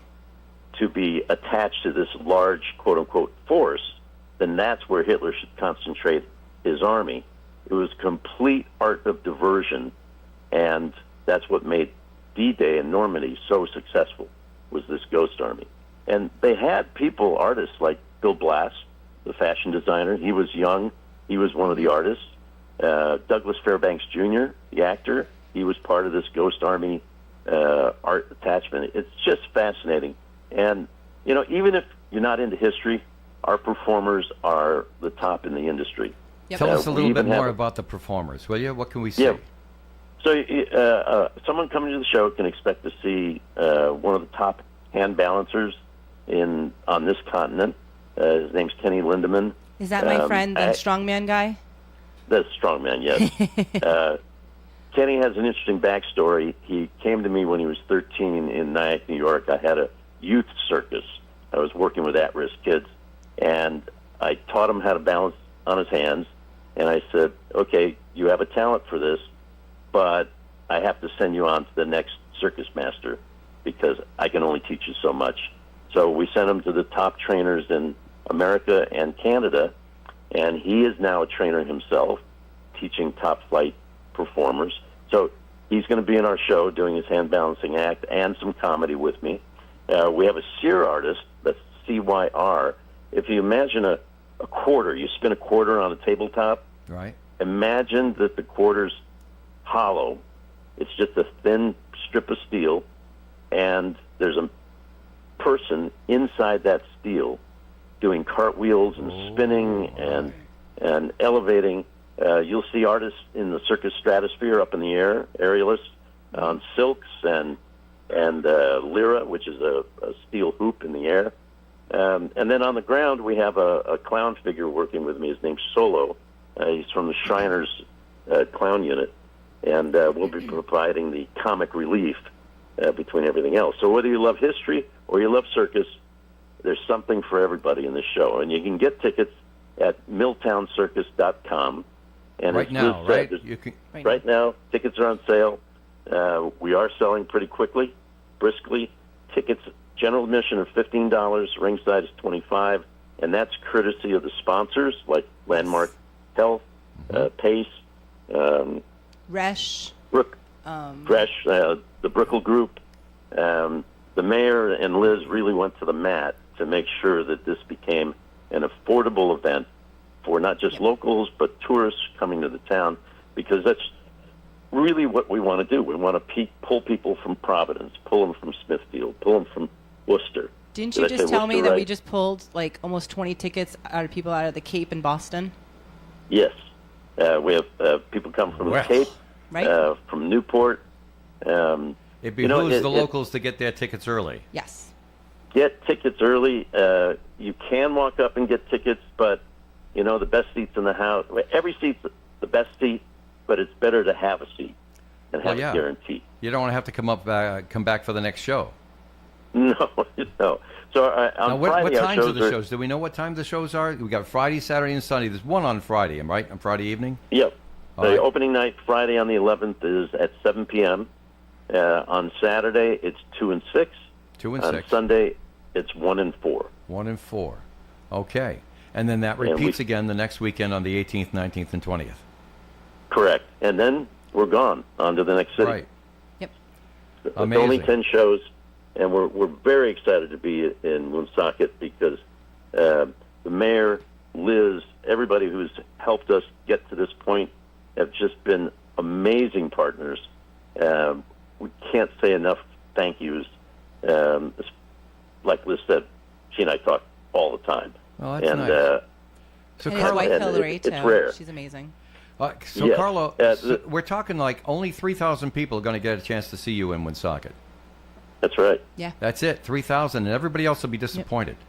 Speaker 6: to be attached to this large, quote-unquote, force, then that's where Hitler should concentrate his army. It was complete art of diversion, and that's what made D-Day in Normandy so successful, was this Ghost Army. And they had people, artists like Bill Blass, the fashion designer. He was young. He was one of the artists. Douglas Fairbanks Jr., the actor, he was part of this Ghost Army art attachment. It's just fascinating. And, you know, even if you're not into history, our performers are the top in the industry.
Speaker 1: Yep. Tell us a little bit more about the performers, will you? What can we see?
Speaker 6: Yeah. So someone coming to the show can expect to see one of the top hand balancers on this continent. His name's Kenny Lindemann.
Speaker 5: Is that my friend, the strongman guy?
Speaker 6: The strongman, yes. Kenny has an interesting backstory. He came to me when he was 13 in Nyack, New York. I had a youth circus. I was working with at-risk kids, and I taught him how to balance on his hands. And I said, okay, you have a talent for this, but I have to send you on to the next circus master because I can only teach you so much. So we sent him to the top trainers in America and Canada, and he is now a trainer himself, teaching top flight performers. So he's going to be in our show doing his hand balancing act and some comedy with me. We have a seer artist, that's CYR. If you imagine a quarter, you spin a quarter on a tabletop.
Speaker 1: Right.
Speaker 6: Imagine that the quarter's hollow. It's just a thin strip of steel, and there's a person inside that steel doing cartwheels and spinning and elevating. You'll see artists in the circus stratosphere up in the air, aerialists on silks and lyra, which is a steel hoop in the air. And then on the ground, we have a clown figure working with me. His name's Solo. He's from the Shriners clown unit, and we'll be providing the comic relief between everything else. So whether you love history or you love circus, there's something for everybody in this show. And you can get tickets at milltowncircus.com. And
Speaker 1: right now, right? You can...
Speaker 6: Right now, tickets are on sale. We are selling pretty quickly, briskly. Tickets, general admission of $15, ringside is $25, and that's courtesy of the sponsors like Landmark Health, Pace,
Speaker 5: Resch,
Speaker 6: the Brickell Group. The mayor and Liz really went to the mat to make sure that this became an affordable event for not just locals but tourists coming to the town, because that's really what we want to do. We want to pull people from Providence, pull them from Smithfield, pull them from Worcester.
Speaker 5: Didn't you just tell me that we just pulled like almost 20 tickets out of people out of the Cape in Boston?
Speaker 6: Yes. We have people come from the Cape, from Newport.
Speaker 1: It behooves the locals to get their tickets early.
Speaker 5: Yes.
Speaker 6: Get tickets early. You can walk up and get tickets, but, the best seats in the house. Every seat's the best seat, but it's better to have a seat and have a guarantee.
Speaker 1: You don't want to have to come back for the next show.
Speaker 6: No. So on
Speaker 1: what
Speaker 6: Friday,
Speaker 1: times are the shows? Do we know what time the shows are? We got Friday, Saturday, and Sunday. There's one on Friday, right? On Friday evening?
Speaker 6: Yep. The opening night, Friday on the 11th, is at 7 p.m. On Saturday, it's 2 and 6.
Speaker 1: 2 and 6.
Speaker 6: On Sunday, it's 1 and 4.
Speaker 1: 1 and 4. Okay. And then that repeats again the next weekend on the 18th, 19th, and 20th.
Speaker 6: Correct. And then we're gone on to the next city.
Speaker 1: Right.
Speaker 5: Yep.
Speaker 6: It's only 10 shows, and we're very excited to be in Woonsocket because the mayor, Liz, everybody who's helped us get to this point have just been amazing partners. We can't say enough thank yous. Like Liz said, she and I talk all the time.
Speaker 1: Oh, that's nice.
Speaker 5: So and his wife Hillary, too.
Speaker 6: It's rare.
Speaker 5: She's amazing.
Speaker 1: Carlo, we're talking like only 3,000 people are going to get a chance to see you in Woonsocket.
Speaker 6: That's right.
Speaker 5: Yeah.
Speaker 1: That's it, 3,000, and everybody else will be disappointed. Yep.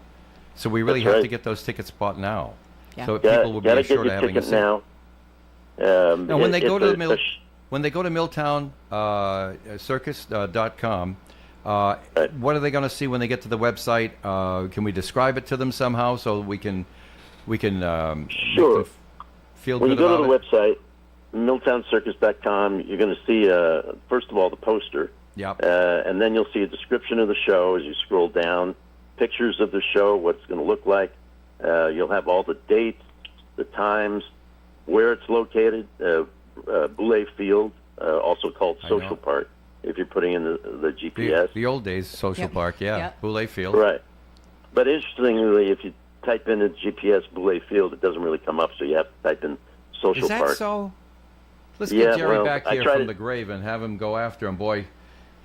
Speaker 1: So we really have to get those tickets bought now.
Speaker 5: Yeah.
Speaker 1: So people will be assured of having a seat.
Speaker 6: Now.
Speaker 1: Now, when they go to milltowncircus.com, what are they going to see when they get to the website? Can we describe it to them somehow so we can
Speaker 6: sure.
Speaker 1: Feel
Speaker 6: when
Speaker 1: good
Speaker 6: you go
Speaker 1: about
Speaker 6: to the website, milltowncircus.com, you're going to see, first of all, the poster.
Speaker 1: Yep.
Speaker 6: And then you'll see a description of the show as you scroll down, pictures of the show, what it's going to look like. You'll have all the dates, the times, where it's located, Boulay Field, also called Social Park, if you're putting in the GPS.
Speaker 1: The old days, Social Park, Boulay Field.
Speaker 6: Right. But interestingly, if you type in the GPS Boulay Field, it doesn't really come up, so you have to type in Social Park.
Speaker 1: Is that so? Let's get Jerry back here from the grave and have him go after him. Boy,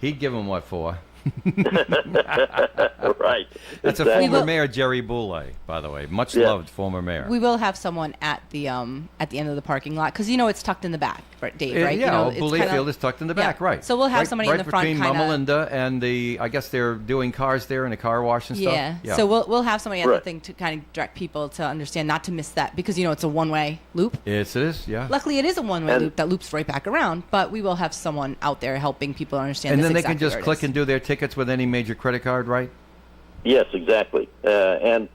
Speaker 1: he'd give him what for.
Speaker 6: Right.
Speaker 1: That's
Speaker 6: exactly.
Speaker 1: a former mayor, Jerry Boulay, by the way. Much loved former mayor.
Speaker 5: We will have someone at the end of the parking lot because it's tucked in the back, Dave. Right?
Speaker 1: Yeah,
Speaker 5: it's
Speaker 1: Boulay Field is tucked in the back, right?
Speaker 5: So we'll have somebody in the front,
Speaker 1: between Mama Linda and I guess they're doing cars there and a car wash and stuff.
Speaker 5: Yeah. So we'll have somebody at the thing to kind of direct people to understand, not to miss that, because it's a one-way loop.
Speaker 1: Yes, it is. Yeah.
Speaker 5: Luckily, it is a one-way loop that loops right back around, but we will have someone out there helping people understand.
Speaker 1: And then they can just click and do their tickets with any major credit card, right?
Speaker 6: Yes, exactly. I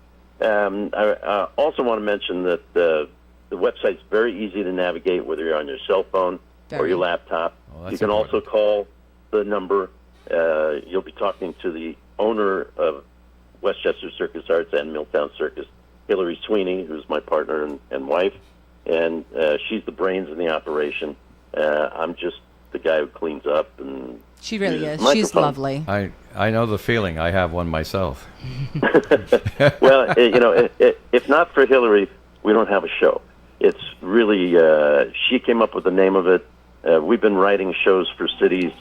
Speaker 6: also want to mention that the website's very easy to navigate, whether you're on your cell phone or your laptop. You can also call the number. You'll be talking to the owner of Westchester Circus Arts and Milltown Circus, Hillary Sweeney, who's my partner and wife, and she's the brains in the operation. I'm just the guy who cleans up and.
Speaker 5: She really is.
Speaker 6: Microphone.
Speaker 5: She's lovely.
Speaker 1: I know the feeling. I have one myself.
Speaker 6: Well, if not for Hillary, we don't have a show. It's really, she came up with the name of it. We've been writing shows for cities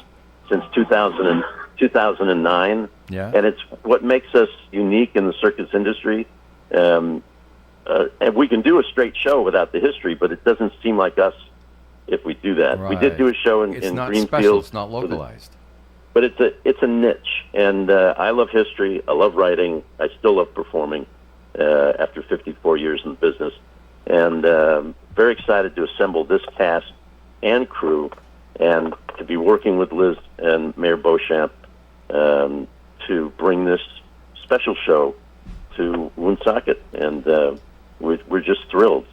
Speaker 6: since 2009.
Speaker 1: Yeah.
Speaker 6: And it's what makes us unique in the circus industry. And we can do a straight show without the history, but it doesn't seem like us if we do that.
Speaker 1: Right.
Speaker 6: We did do a show in
Speaker 1: It's not
Speaker 6: Greenfield.
Speaker 1: special. It's not localized.
Speaker 6: But it's a niche, and I love history. I love writing. I still love performing after 54 years in the business, and very excited to assemble this cast and crew, and to be working with Liz and Mayor Beauchamp to bring this special show to Woonsocket, and we're just thrilled.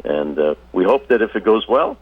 Speaker 6: And we hope that if it goes well,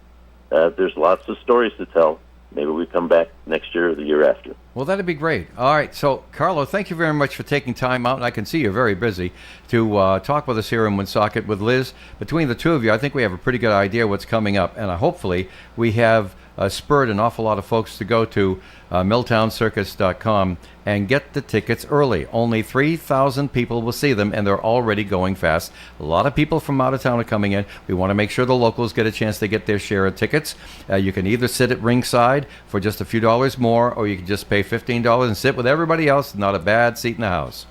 Speaker 6: there's lots of stories to tell. Maybe we come back next year or the year after.
Speaker 1: Well, that'd be great. All right. So, Carlo, thank you very much for taking time out, and I can see you're very busy, to talk with us here in Woonsocket with Liz. Between the two of you, I think we have a pretty good idea what's coming up, and hopefully we have spurred an awful lot of folks to go to milltowncircus.com and get the tickets early. Only 3,000 people will see them, and they're already going fast. A lot of people from out of town are coming in. We want to make sure the locals get a chance to get their share of tickets. You can either sit at ringside for just a few dollars more, or you can just pay $15 and sit with everybody else. Not a bad seat in the house.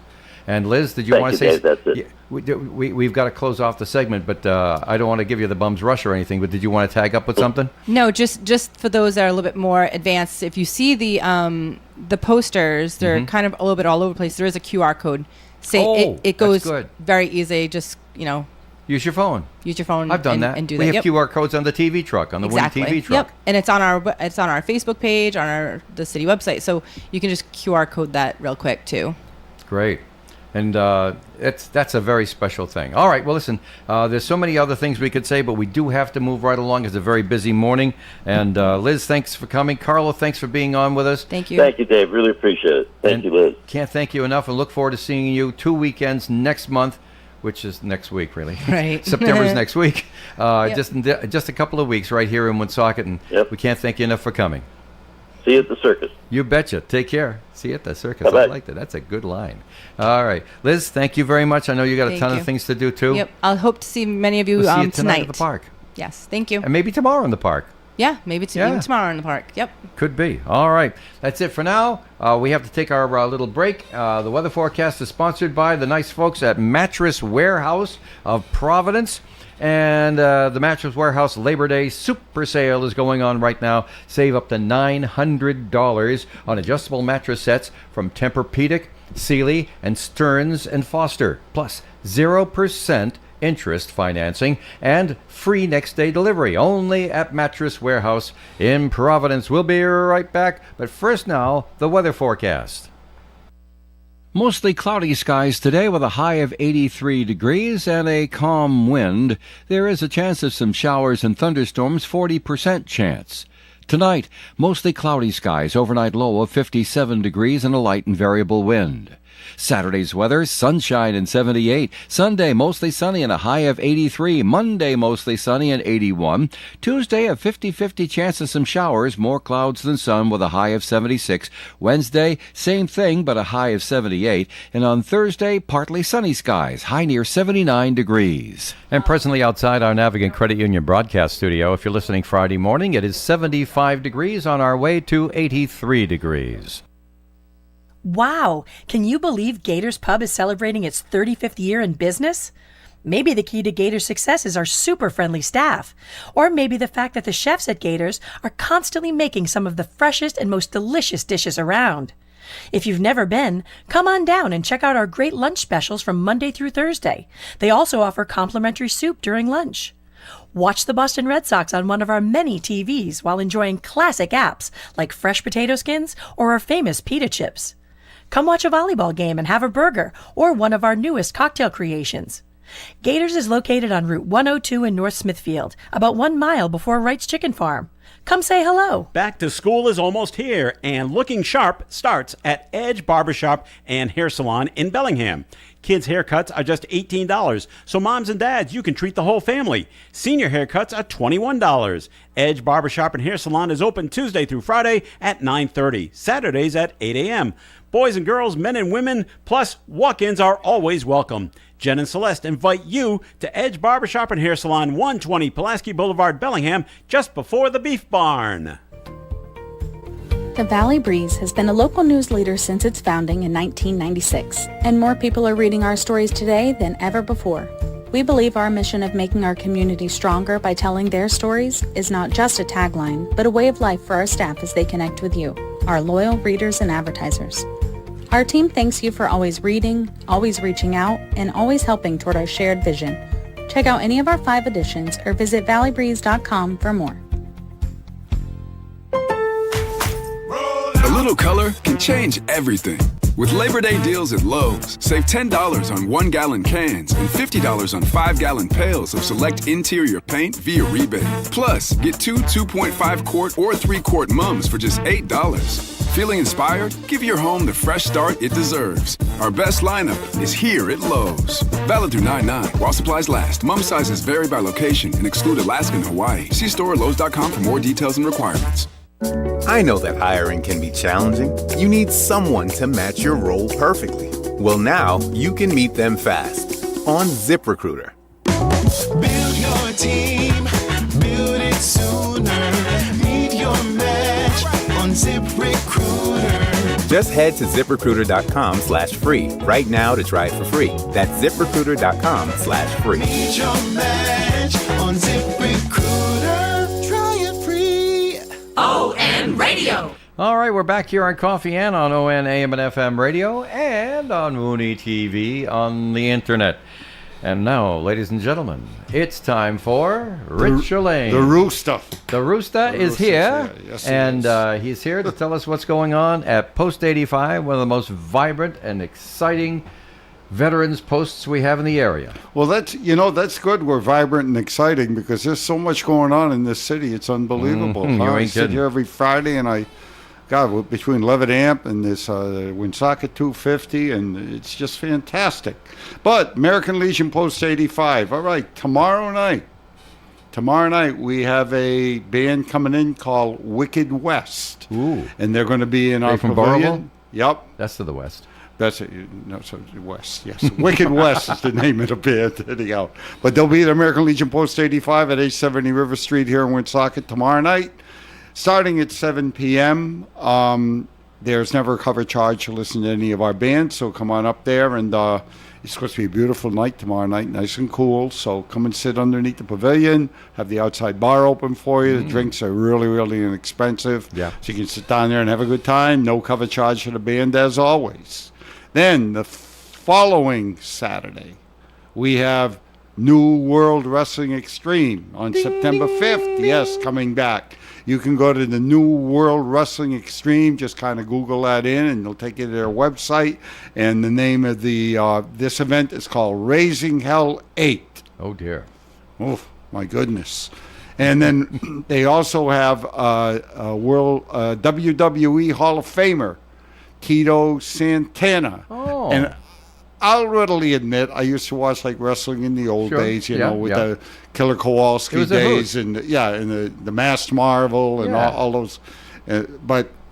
Speaker 1: And Liz, did you want to say?
Speaker 6: Dave, that's it.
Speaker 1: Yeah, we've got to close off the segment, but I don't want to give you the bum's rush or anything. But did you want to tag up with something?
Speaker 5: No, just for those that are a little bit more advanced. If you see the posters, they're kind of a little bit all over the place. There is a QR code. It goes very easy. Just
Speaker 1: use your phone.
Speaker 5: Use your phone.
Speaker 1: I've done that.
Speaker 5: And do
Speaker 1: we
Speaker 5: that.
Speaker 1: have QR codes on the TV truck, on the Win TV truck.
Speaker 5: Yep, and it's on our Facebook page, on the city website, so you can just QR code that real quick too.
Speaker 1: Great. And that's a very special thing. All right, well, listen, there's so many other things we could say, but we do have to move right along. It's a very busy morning. And Liz, thanks for coming. Carlo, thanks for being on with us.
Speaker 5: Thank you.
Speaker 6: Thank you, Dave. Really appreciate it. Thank you, Liz.
Speaker 1: Can't thank you enough, and look forward to seeing you 2 weekends next month, which is next week, really.
Speaker 5: Right.
Speaker 1: September's next week. Just a couple of weeks right here in Woonsocket, and we can't thank you enough for coming.
Speaker 6: See you at the circus.
Speaker 1: You betcha. Take care. See you at the circus.
Speaker 6: Bye-bye.
Speaker 1: I like that. That's a good line. All right. Liz, thank you very much. I know you got a ton of things to do, too.
Speaker 5: Yep. I'll hope to see many of you,
Speaker 1: we'll see you
Speaker 5: tonight
Speaker 1: at the park.
Speaker 5: Yes. Thank you.
Speaker 1: And maybe tomorrow in the park.
Speaker 5: Yeah. Maybe even tomorrow in the park. Yep.
Speaker 1: Could be. All right. That's it for now. We have to take our little break. The weather forecast is sponsored by the nice folks at Mattress Warehouse of Providence. And the Mattress Warehouse Labor Day Super Sale is going on right now. Save up to $900 on adjustable mattress sets from Tempur-Pedic, Sealy, and Stearns & Foster. Plus 0% interest financing and free next-day delivery. Only at Mattress Warehouse in Providence. We'll be right back. But first now, the weather forecast. Mostly cloudy skies today with a high of 83 degrees and a calm wind. There is a chance of some showers and thunderstorms, 40% chance. Tonight, mostly cloudy skies, overnight low of 57 degrees and a light and variable wind. Saturday's weather, sunshine and 78. Sunday, mostly sunny and a high of 83. Monday, mostly sunny and 81. Tuesday, a 50-50 chance of some showers, more clouds than sun with a high of 76. Wednesday, same thing but a high of 78. And on Thursday, partly sunny skies, high near 79 degrees. And presently outside our Navigant Credit Union broadcast studio, if you're listening Friday morning, it is 75 degrees on our way to 83 degrees.
Speaker 7: Wow, can you believe Gators Pub is celebrating its 35th year in business? Maybe the key to Gators' success is our super friendly staff. Or maybe the fact that the chefs at Gators are constantly making some of the freshest and most delicious dishes around. If you've never been, come on down and check out our great lunch specials from Monday through Thursday. They also offer complimentary soup during lunch. Watch the Boston Red Sox on one of our many TVs while enjoying classic apps like fresh potato skins or our famous pita chips. Come watch a volleyball game and have a burger or one of our newest cocktail creations. Gators is located on Route 102 in North Smithfield, about 1 mile before Wright's Chicken Farm. Come say hello.
Speaker 4: Back to school is almost here, and looking sharp starts at Edge Barbershop and Hair Salon in Bellingham. Kids' haircuts are just $18, so moms and dads, you can treat the whole family. Senior haircuts are $21. Edge Barbershop and Hair Salon is open Tuesday through Friday at 9:30, Saturdays at 8 a.m. Boys and girls, men and women, plus walk-ins are always welcome. Jen and Celeste invite you to Edge Barbershop and Hair Salon, 120 Pulaski Boulevard, Bellingham, just before the Beef Barn.
Speaker 8: The Valley Breeze has been a local news leader since its founding in 1996, and more people are reading our stories today than ever before. We believe our mission of making our community stronger by telling their stories is not just a tagline, but a way of life for our staff as they connect with you, our loyal readers and advertisers. Our team thanks you for always reading, always reaching out, and always helping toward our shared vision. Check out any of our 5 editions or visit valleybreeze.com for more.
Speaker 9: A little color can change everything. With Labor Day deals at Lowe's, save $10 on 1-gallon cans and $50 on 5-gallon pails of select interior paint via rebate. Plus, get 2 2.5-quart or 3-quart mums for just $8. Feeling inspired? Give your home the fresh start it deserves. Our best lineup is here at Lowe's. Valid through 9/9 while supplies last. Mum sizes vary by location and exclude Alaska and Hawaii. See store at Lowe's.com for more details and requirements.
Speaker 10: I know that hiring can be challenging. You need someone to match your role perfectly. Well, now you can meet them fast on ZipRecruiter.
Speaker 11: Build your team, build it sooner. Meet your match on ZipRecruiter.
Speaker 10: Just head to ZipRecruiter.com/free right now to try it for free. That's ZipRecruiter.com/free.
Speaker 11: Meet your match on ZipRecruiter. Try it free.
Speaker 12: ON Radio.
Speaker 1: All right, we're back here on Coffee and on ON AM and FM radio and on Mooney TV on the internet. And now, ladies and gentlemen, it's time for Rich Elaine.
Speaker 2: The Rooster.
Speaker 1: The Rooster is here,
Speaker 2: Yes,
Speaker 1: and he's here to tell us what's going on at Post 85, one of the most vibrant and exciting veterans posts we have in the area.
Speaker 2: Well, that's good. We're vibrant and exciting because there's so much going on in this city. It's unbelievable. I sit here every Friday, and between Levitt Amp and this Woonsocket 250, and it's just fantastic. But American Legion Post 85. All right, tomorrow night we have a band coming in called Wicked West.
Speaker 1: Ooh.
Speaker 2: And they're going to be in our
Speaker 1: from
Speaker 2: pavilion. Yep.
Speaker 1: That's to the west.
Speaker 2: That's it. No, so West, yes. Wicked West is the name of the band. Anyhow. But they'll be at American Legion Post 85 at 870 River Street here in Woonsocket tomorrow night, starting at 7 p.m. There's never a cover charge to listen to any of our bands, so come on up there. And it's supposed to be a beautiful night tomorrow night, nice and cool. So come and sit underneath the pavilion, have the outside bar open for you. The drinks are really, really inexpensive.
Speaker 1: Yeah.
Speaker 2: So you can sit down there and have a good time. No cover charge for the band as always. Then the following Saturday, we have New World Wrestling Extreme on September 5th. Yes, coming back. You can go to the New World Wrestling Extreme. Just kind of Google that in, and they'll take you to their website. And the name of the this event is called Raising Hell 8.
Speaker 1: Oh, dear.
Speaker 2: Oh, my goodness. And then they also have a world WWE Hall of Famer, Tito Santana.
Speaker 1: Oh.
Speaker 2: And I'll readily admit, I used to watch like wrestling in the old days, with the Killer Kowalski days, and the Masked Marvel and all those. And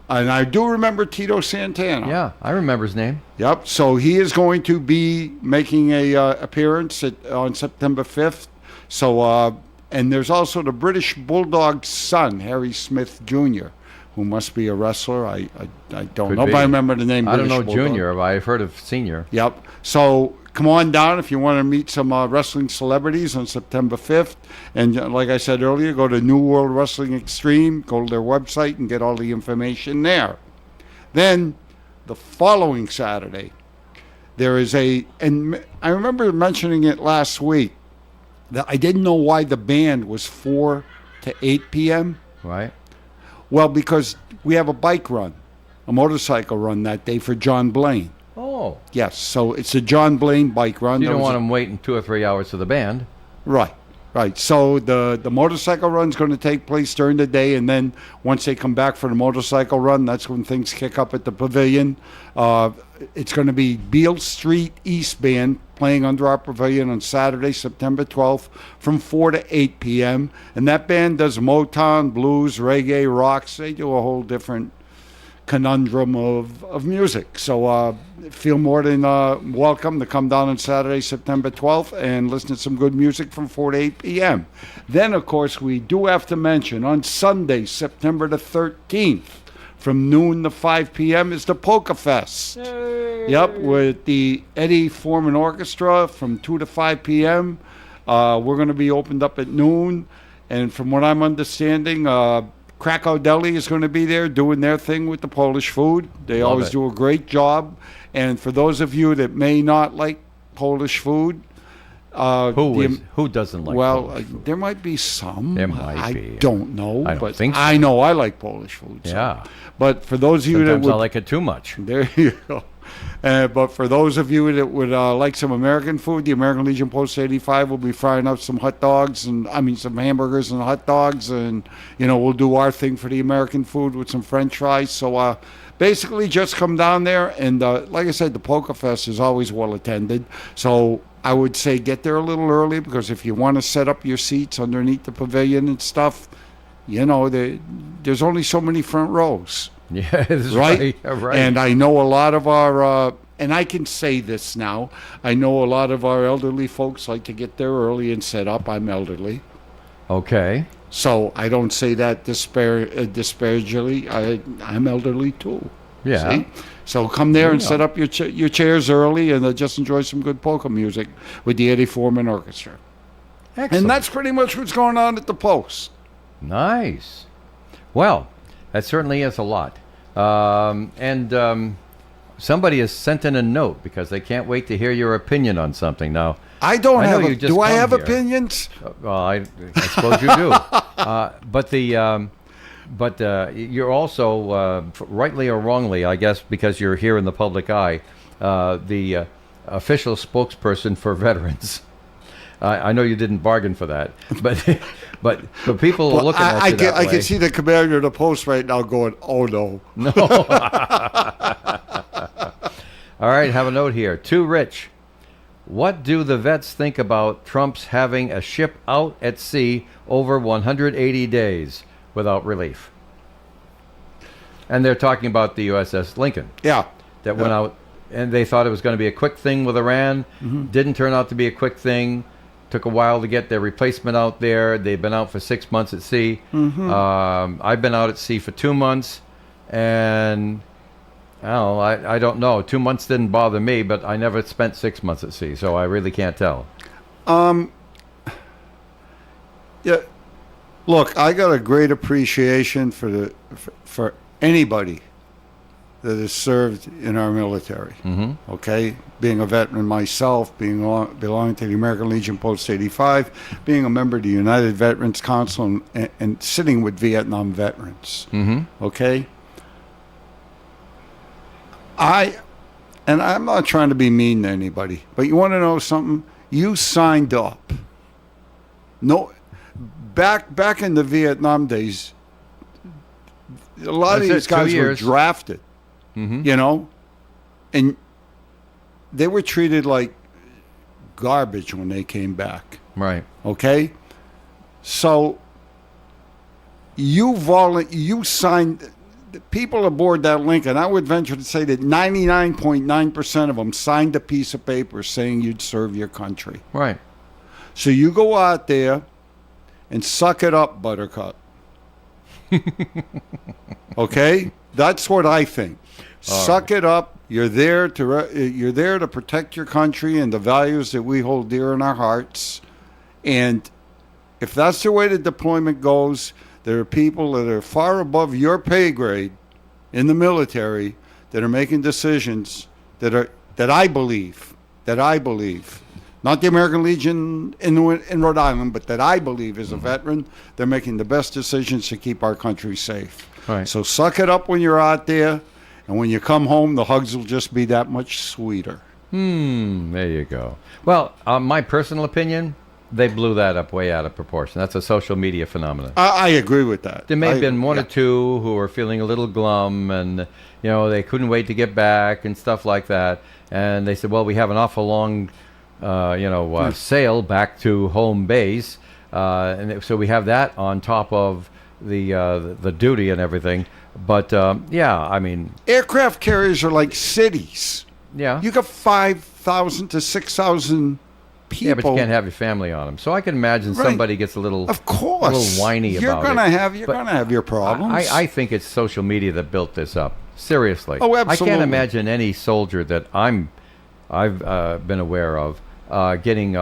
Speaker 2: I do remember Tito Santana.
Speaker 1: Yeah, I remember his name.
Speaker 2: Yep. So he is going to be making a appearance on September 5th. So and there's also the British Bulldog's son, Harry Smith Jr., who must be a wrestler. I don't
Speaker 1: Could
Speaker 2: know,
Speaker 1: be.
Speaker 2: but I remember the name.
Speaker 1: I don't
Speaker 2: British
Speaker 1: know
Speaker 2: Bulldog.
Speaker 1: junior, but I've heard of senior.
Speaker 2: Yep. So come on down if you want to meet some wrestling celebrities on September 5th. And like I said earlier, go to New World Wrestling Extreme, go to their website and get all the information there. Then the following Saturday, there is and I remember mentioning it last week, that I didn't know why the band was 4 to 8 p.m.
Speaker 1: Right.
Speaker 2: Well, because we have a bike run, a motorcycle run that day for John Blaine.
Speaker 1: Oh.
Speaker 2: Yes, so it's a John Blaine bike run.
Speaker 1: You don't want them waiting 2 or 3 hours for the band.
Speaker 2: Right. So the motorcycle run's going to take place during the day, and then once they come back for the motorcycle run, that's when things kick up at the pavilion. It's going to be Beale Street East Band playing under our pavilion on Saturday, September 12th from 4 to 8 p.m. And that band does Motown, blues, reggae, rocks. They do a whole different conundrum of music. So feel more than welcome to come down on Saturday, September 12th and listen to some good music from 4 to 8 p.m. Then, of course, we do have to mention on Sunday, September the 13th, from noon to 5 p.m. is the Polka Fest. Yep, with the Eddie Foreman Orchestra from 2 to 5 p.m. We're going to be opened up at noon. And from what I'm understanding, Krakow Deli is going to be there doing their thing with the Polish food. They
Speaker 1: Love
Speaker 2: always
Speaker 1: it.
Speaker 2: do a great job. And for those of you that may not like Polish food,
Speaker 1: Who doesn't like Polish food?
Speaker 2: there might be some.
Speaker 1: There might
Speaker 2: I
Speaker 1: be.
Speaker 2: don't know.
Speaker 1: I don't
Speaker 2: but
Speaker 1: think so.
Speaker 2: I know I like Polish food. so.
Speaker 1: Yeah.
Speaker 2: But for those of you
Speaker 1: Sometimes
Speaker 2: that would,
Speaker 1: I like it too much.
Speaker 2: there you go. But for those of you that would like some American food, the American Legion Post 85 will be frying up some hot dogs some hamburgers and hot dogs, and we'll do our thing for the American food with some French fries. So basically, just come down there, and like I said, the Polka Fest is always well attended. So I would say get there a little early, because if you want to set up your seats underneath the pavilion and stuff, there's only so many front rows.
Speaker 1: Yeah, that's
Speaker 2: right?
Speaker 1: Right.
Speaker 2: And I know a lot of our, and I can say this now, I know a lot of our elderly folks like to get there early and set up. I'm elderly.
Speaker 1: Okay.
Speaker 2: So I don't say that disparagingly. I'm elderly too.
Speaker 1: Yeah.
Speaker 2: See? So come there and set up your chairs early, and just enjoy some good polka music with the Eddie Foreman Orchestra.
Speaker 1: Excellent.
Speaker 2: And that's pretty much what's going on at the Post.
Speaker 1: Nice. Well, that certainly is a lot. Somebody has sent in a note because they can't wait to hear your opinion on something. Now,
Speaker 2: I don't
Speaker 1: know
Speaker 2: have.
Speaker 1: you just
Speaker 2: Do I
Speaker 1: come
Speaker 2: have
Speaker 1: here.
Speaker 2: opinions?
Speaker 1: Well, I suppose you do. But you're also, rightly or wrongly, I guess, because you're here in the public eye, the official spokesperson for veterans. I know you didn't bargain for that, but people are looking at you that way.
Speaker 2: I can see the commander of the Post right now going, "Oh no,
Speaker 1: no." All right, have a note here. Too Rich. What do the vets think about Trump's having a ship out at sea over 180 days without relief? And they're talking about the USS Lincoln.
Speaker 2: Yeah.
Speaker 1: That went out, and they thought it was going to be a quick thing with Iran.
Speaker 2: Mm-hmm.
Speaker 1: Didn't turn out to be a quick thing. Took a while to get their replacement out there. They've been out for 6 months at sea.
Speaker 2: Mm-hmm.
Speaker 1: I've been out at sea for 2 months, and I don't know. 2 months didn't bother me, but I never spent 6 months at sea, so I really can't tell.
Speaker 2: Yeah. Look, I got a great appreciation for anybody that has served in our military.
Speaker 1: Mm-hmm.
Speaker 2: Okay, being a veteran myself, belonging to the American Legion Post 85, being a member of the United Veterans Council, and sitting with Vietnam veterans.
Speaker 1: Mm-hmm.
Speaker 2: Okay. I'm not trying to be mean to anybody, but you want to know something? You signed up. No, back in the Vietnam days, a lot of these guys were drafted.
Speaker 1: Mm-hmm.
Speaker 2: And they were treated like garbage when they came back.
Speaker 1: Right.
Speaker 2: Okay? So you signed, the people aboard that Lincoln, I would venture to say that 99.9% of them signed a piece of paper saying you'd serve your country.
Speaker 1: Right.
Speaker 2: So you go out there and suck it up, Buttercup. Okay? That's what I think. Suck it up. You're there to protect your country and the values that we hold dear in our hearts. And if that's the way the deployment goes, there are people that are far above your pay grade in the military that are making decisions that I believe, not the American Legion in Rhode Island, but that I believe as a veteran, they're making the best decisions to keep our country safe.
Speaker 1: Right.
Speaker 2: So suck it up when you're out there, and when you come home, the hugs will just be that much sweeter.
Speaker 1: There you go. Well, my personal opinion, they blew that up way out of proportion. That's a social media phenomenon.
Speaker 2: I agree with that.
Speaker 1: There may have been one or two who were feeling a little glum, and they couldn't wait to get back and stuff like that. And they said, "Well, we have an awful long, sail back to home base, and so we have that on top of the duty and everything." But I mean,
Speaker 2: aircraft carriers are like cities.
Speaker 1: Yeah,
Speaker 2: you got 5,000 to 6,000 people.
Speaker 1: Yeah, but you can't have your family on them. So I can imagine somebody gets a little,
Speaker 2: of course,
Speaker 1: a little whiny about it.
Speaker 2: You're gonna have your problems.
Speaker 1: I think it's social media that built this up. Seriously.
Speaker 2: Oh, absolutely.
Speaker 1: I can't imagine any soldier that I've been aware of getting.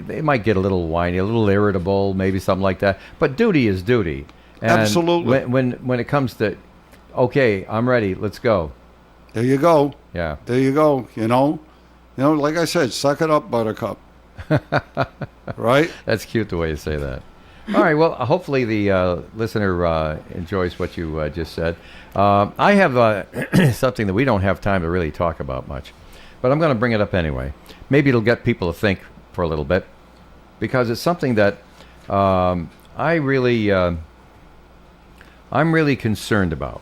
Speaker 1: They might get a little whiny, a little irritable, maybe something like that. But duty is duty. And
Speaker 2: absolutely.
Speaker 1: When it comes to, okay, I'm ready. Let's go.
Speaker 2: There you go.
Speaker 1: Yeah.
Speaker 2: There you go. Like I said, suck it up, Buttercup. Right?
Speaker 1: That's cute the way you say that. All right. Well, hopefully the listener enjoys what you just said. I have something that we don't have time to really talk about much, but I'm going to bring it up anyway. Maybe it'll get people to think for a little bit, because it's something that I'm really concerned about.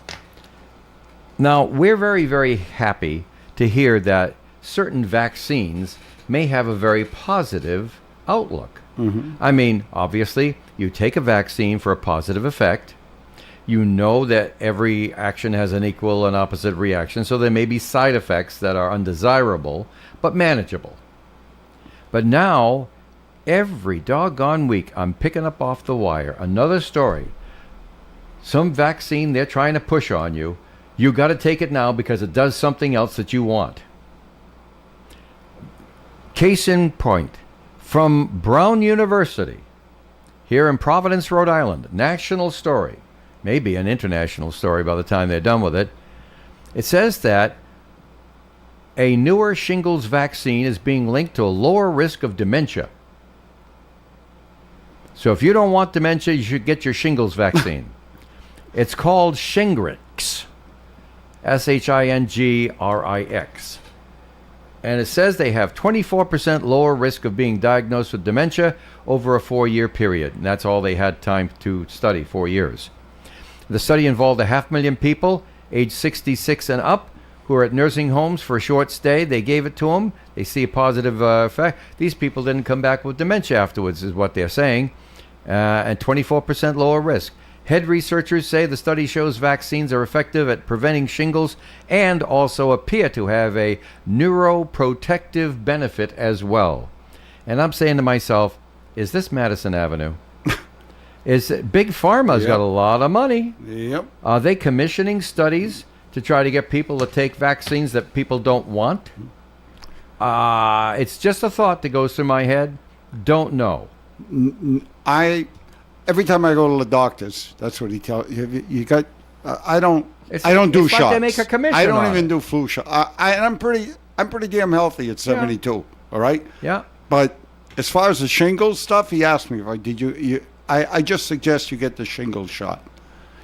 Speaker 1: Now, we're very, very happy to hear that certain vaccines may have a very positive outlook.
Speaker 2: Mm-hmm.
Speaker 1: I mean, obviously, you take a vaccine for a positive effect. You know that every action has an equal and opposite reaction, so there may be side effects that are undesirable, but manageable. But now, every doggone week, I'm picking up off the wire another story. Some vaccine they're trying to push on you. You got to take it now because it does something else that you want. Case in point, from Brown University, here in Providence, Rhode Island, national story, maybe an international story by the time they're done with it. It says that a newer shingles vaccine is being linked to a lower risk of dementia. So if you don't want dementia, you should get your shingles vaccine. It's called Shingrix, Shingrix. And it says they have 24% lower risk of being diagnosed with dementia over a 4-year period. And that's all they had time to study, 4 years. The study involved 500,000 people, age 66 and up, who are at nursing homes for a short stay. They gave it to them. They see a positive effect. These people didn't come back with dementia afterwards, is what they're saying. And 24% lower risk. Head researchers say the study shows vaccines are effective at preventing shingles and also appear to have a neuroprotective benefit as well. And I'm saying to myself, is this Madison Avenue? Big Pharma's got a lot of money.
Speaker 2: Yep.
Speaker 1: Are they commissioning studies to try to get people to take vaccines that people don't want? It's just a thought that goes through my head. Don't know.
Speaker 2: Every time I go to the doctors, that's what he tells you. I don't do shots.
Speaker 1: Like they make a commission.
Speaker 2: I don't even do flu shots. I'm pretty damn healthy at 72. Yeah. All right.
Speaker 1: Yeah.
Speaker 2: But as far as the shingles stuff, he asked me if I just suggest you get the shingles shot.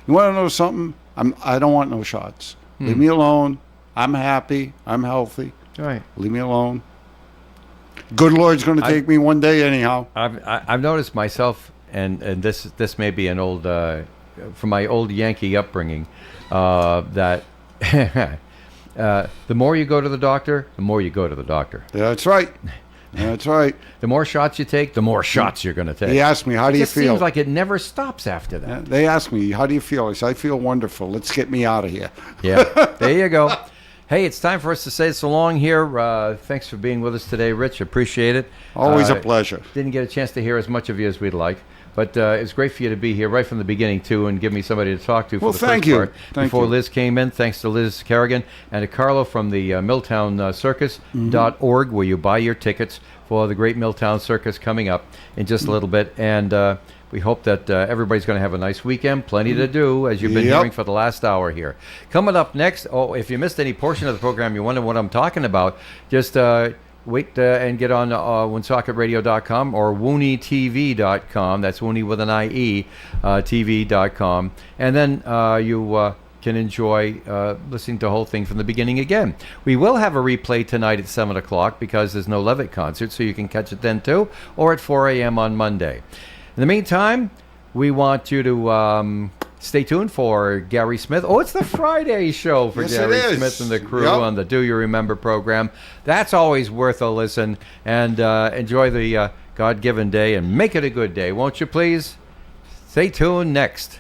Speaker 2: You want to know something? I don't want no shots. Leave me alone. I'm happy. I'm healthy.
Speaker 1: Right.
Speaker 2: Leave me alone. Good Lord's going to take me one day anyhow.
Speaker 1: I've noticed myself. And this may be an old, from my old Yankee upbringing, that the more you go to the doctor, the more you go to the doctor.
Speaker 2: That's right. That's right.
Speaker 1: The more shots you take, the more shots you're going to take.
Speaker 2: They ask me, how do you feel?
Speaker 1: It seems like it never stops after that.
Speaker 2: Yeah, they ask me, how do you feel? I say, I feel wonderful. Let's get me out of here.
Speaker 1: Yeah, there you go. Hey, it's time for us to say so long here. Thanks for being with us today, Rich. Appreciate it.
Speaker 2: Always a pleasure.
Speaker 1: Didn't get a chance to hear as much of you as we'd like. But it's great for you to be here right from the beginning, too, and give me somebody to talk to for the
Speaker 2: thank
Speaker 1: first
Speaker 2: you.
Speaker 1: part.
Speaker 2: Thank
Speaker 1: Before
Speaker 2: you.
Speaker 1: Liz came in, thanks to Liz Kerrigan and to Carlo from the Milltown Circus.org, where you buy your tickets for the Great Milltown Circus coming up in just a little bit. And we hope that everybody's going to have a nice weekend. Plenty to do, as you've been hearing for the last hour here. Coming up next, if you missed any portion of the program, you wonder what I'm talking about, just wait and get on WoonsocketRadio.com or WooneyTV.com. That's Wooney with an I-E, TV.com. And then you can enjoy listening to the whole thing from the beginning again. We will have a replay tonight at 7 o'clock because there's no Levitt concert, so you can catch it then too, or at 4 a.m. on Monday. In the meantime, we want you to stay tuned for Gary Smith. Oh, it's the Friday show for Gary Smith and the crew on the Do You Remember program. That's always worth a listen. And enjoy the God-given day and make it a good day, won't you please? Stay tuned next.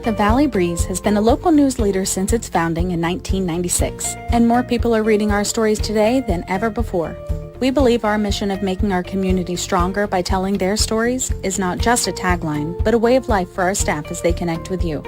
Speaker 8: The Valley Breeze has been a local news leader since its founding in 1996, and more people are reading our stories today than ever before. We believe our mission of making our community stronger by telling their stories is not just a tagline, but a way of life for our staff as they connect with you.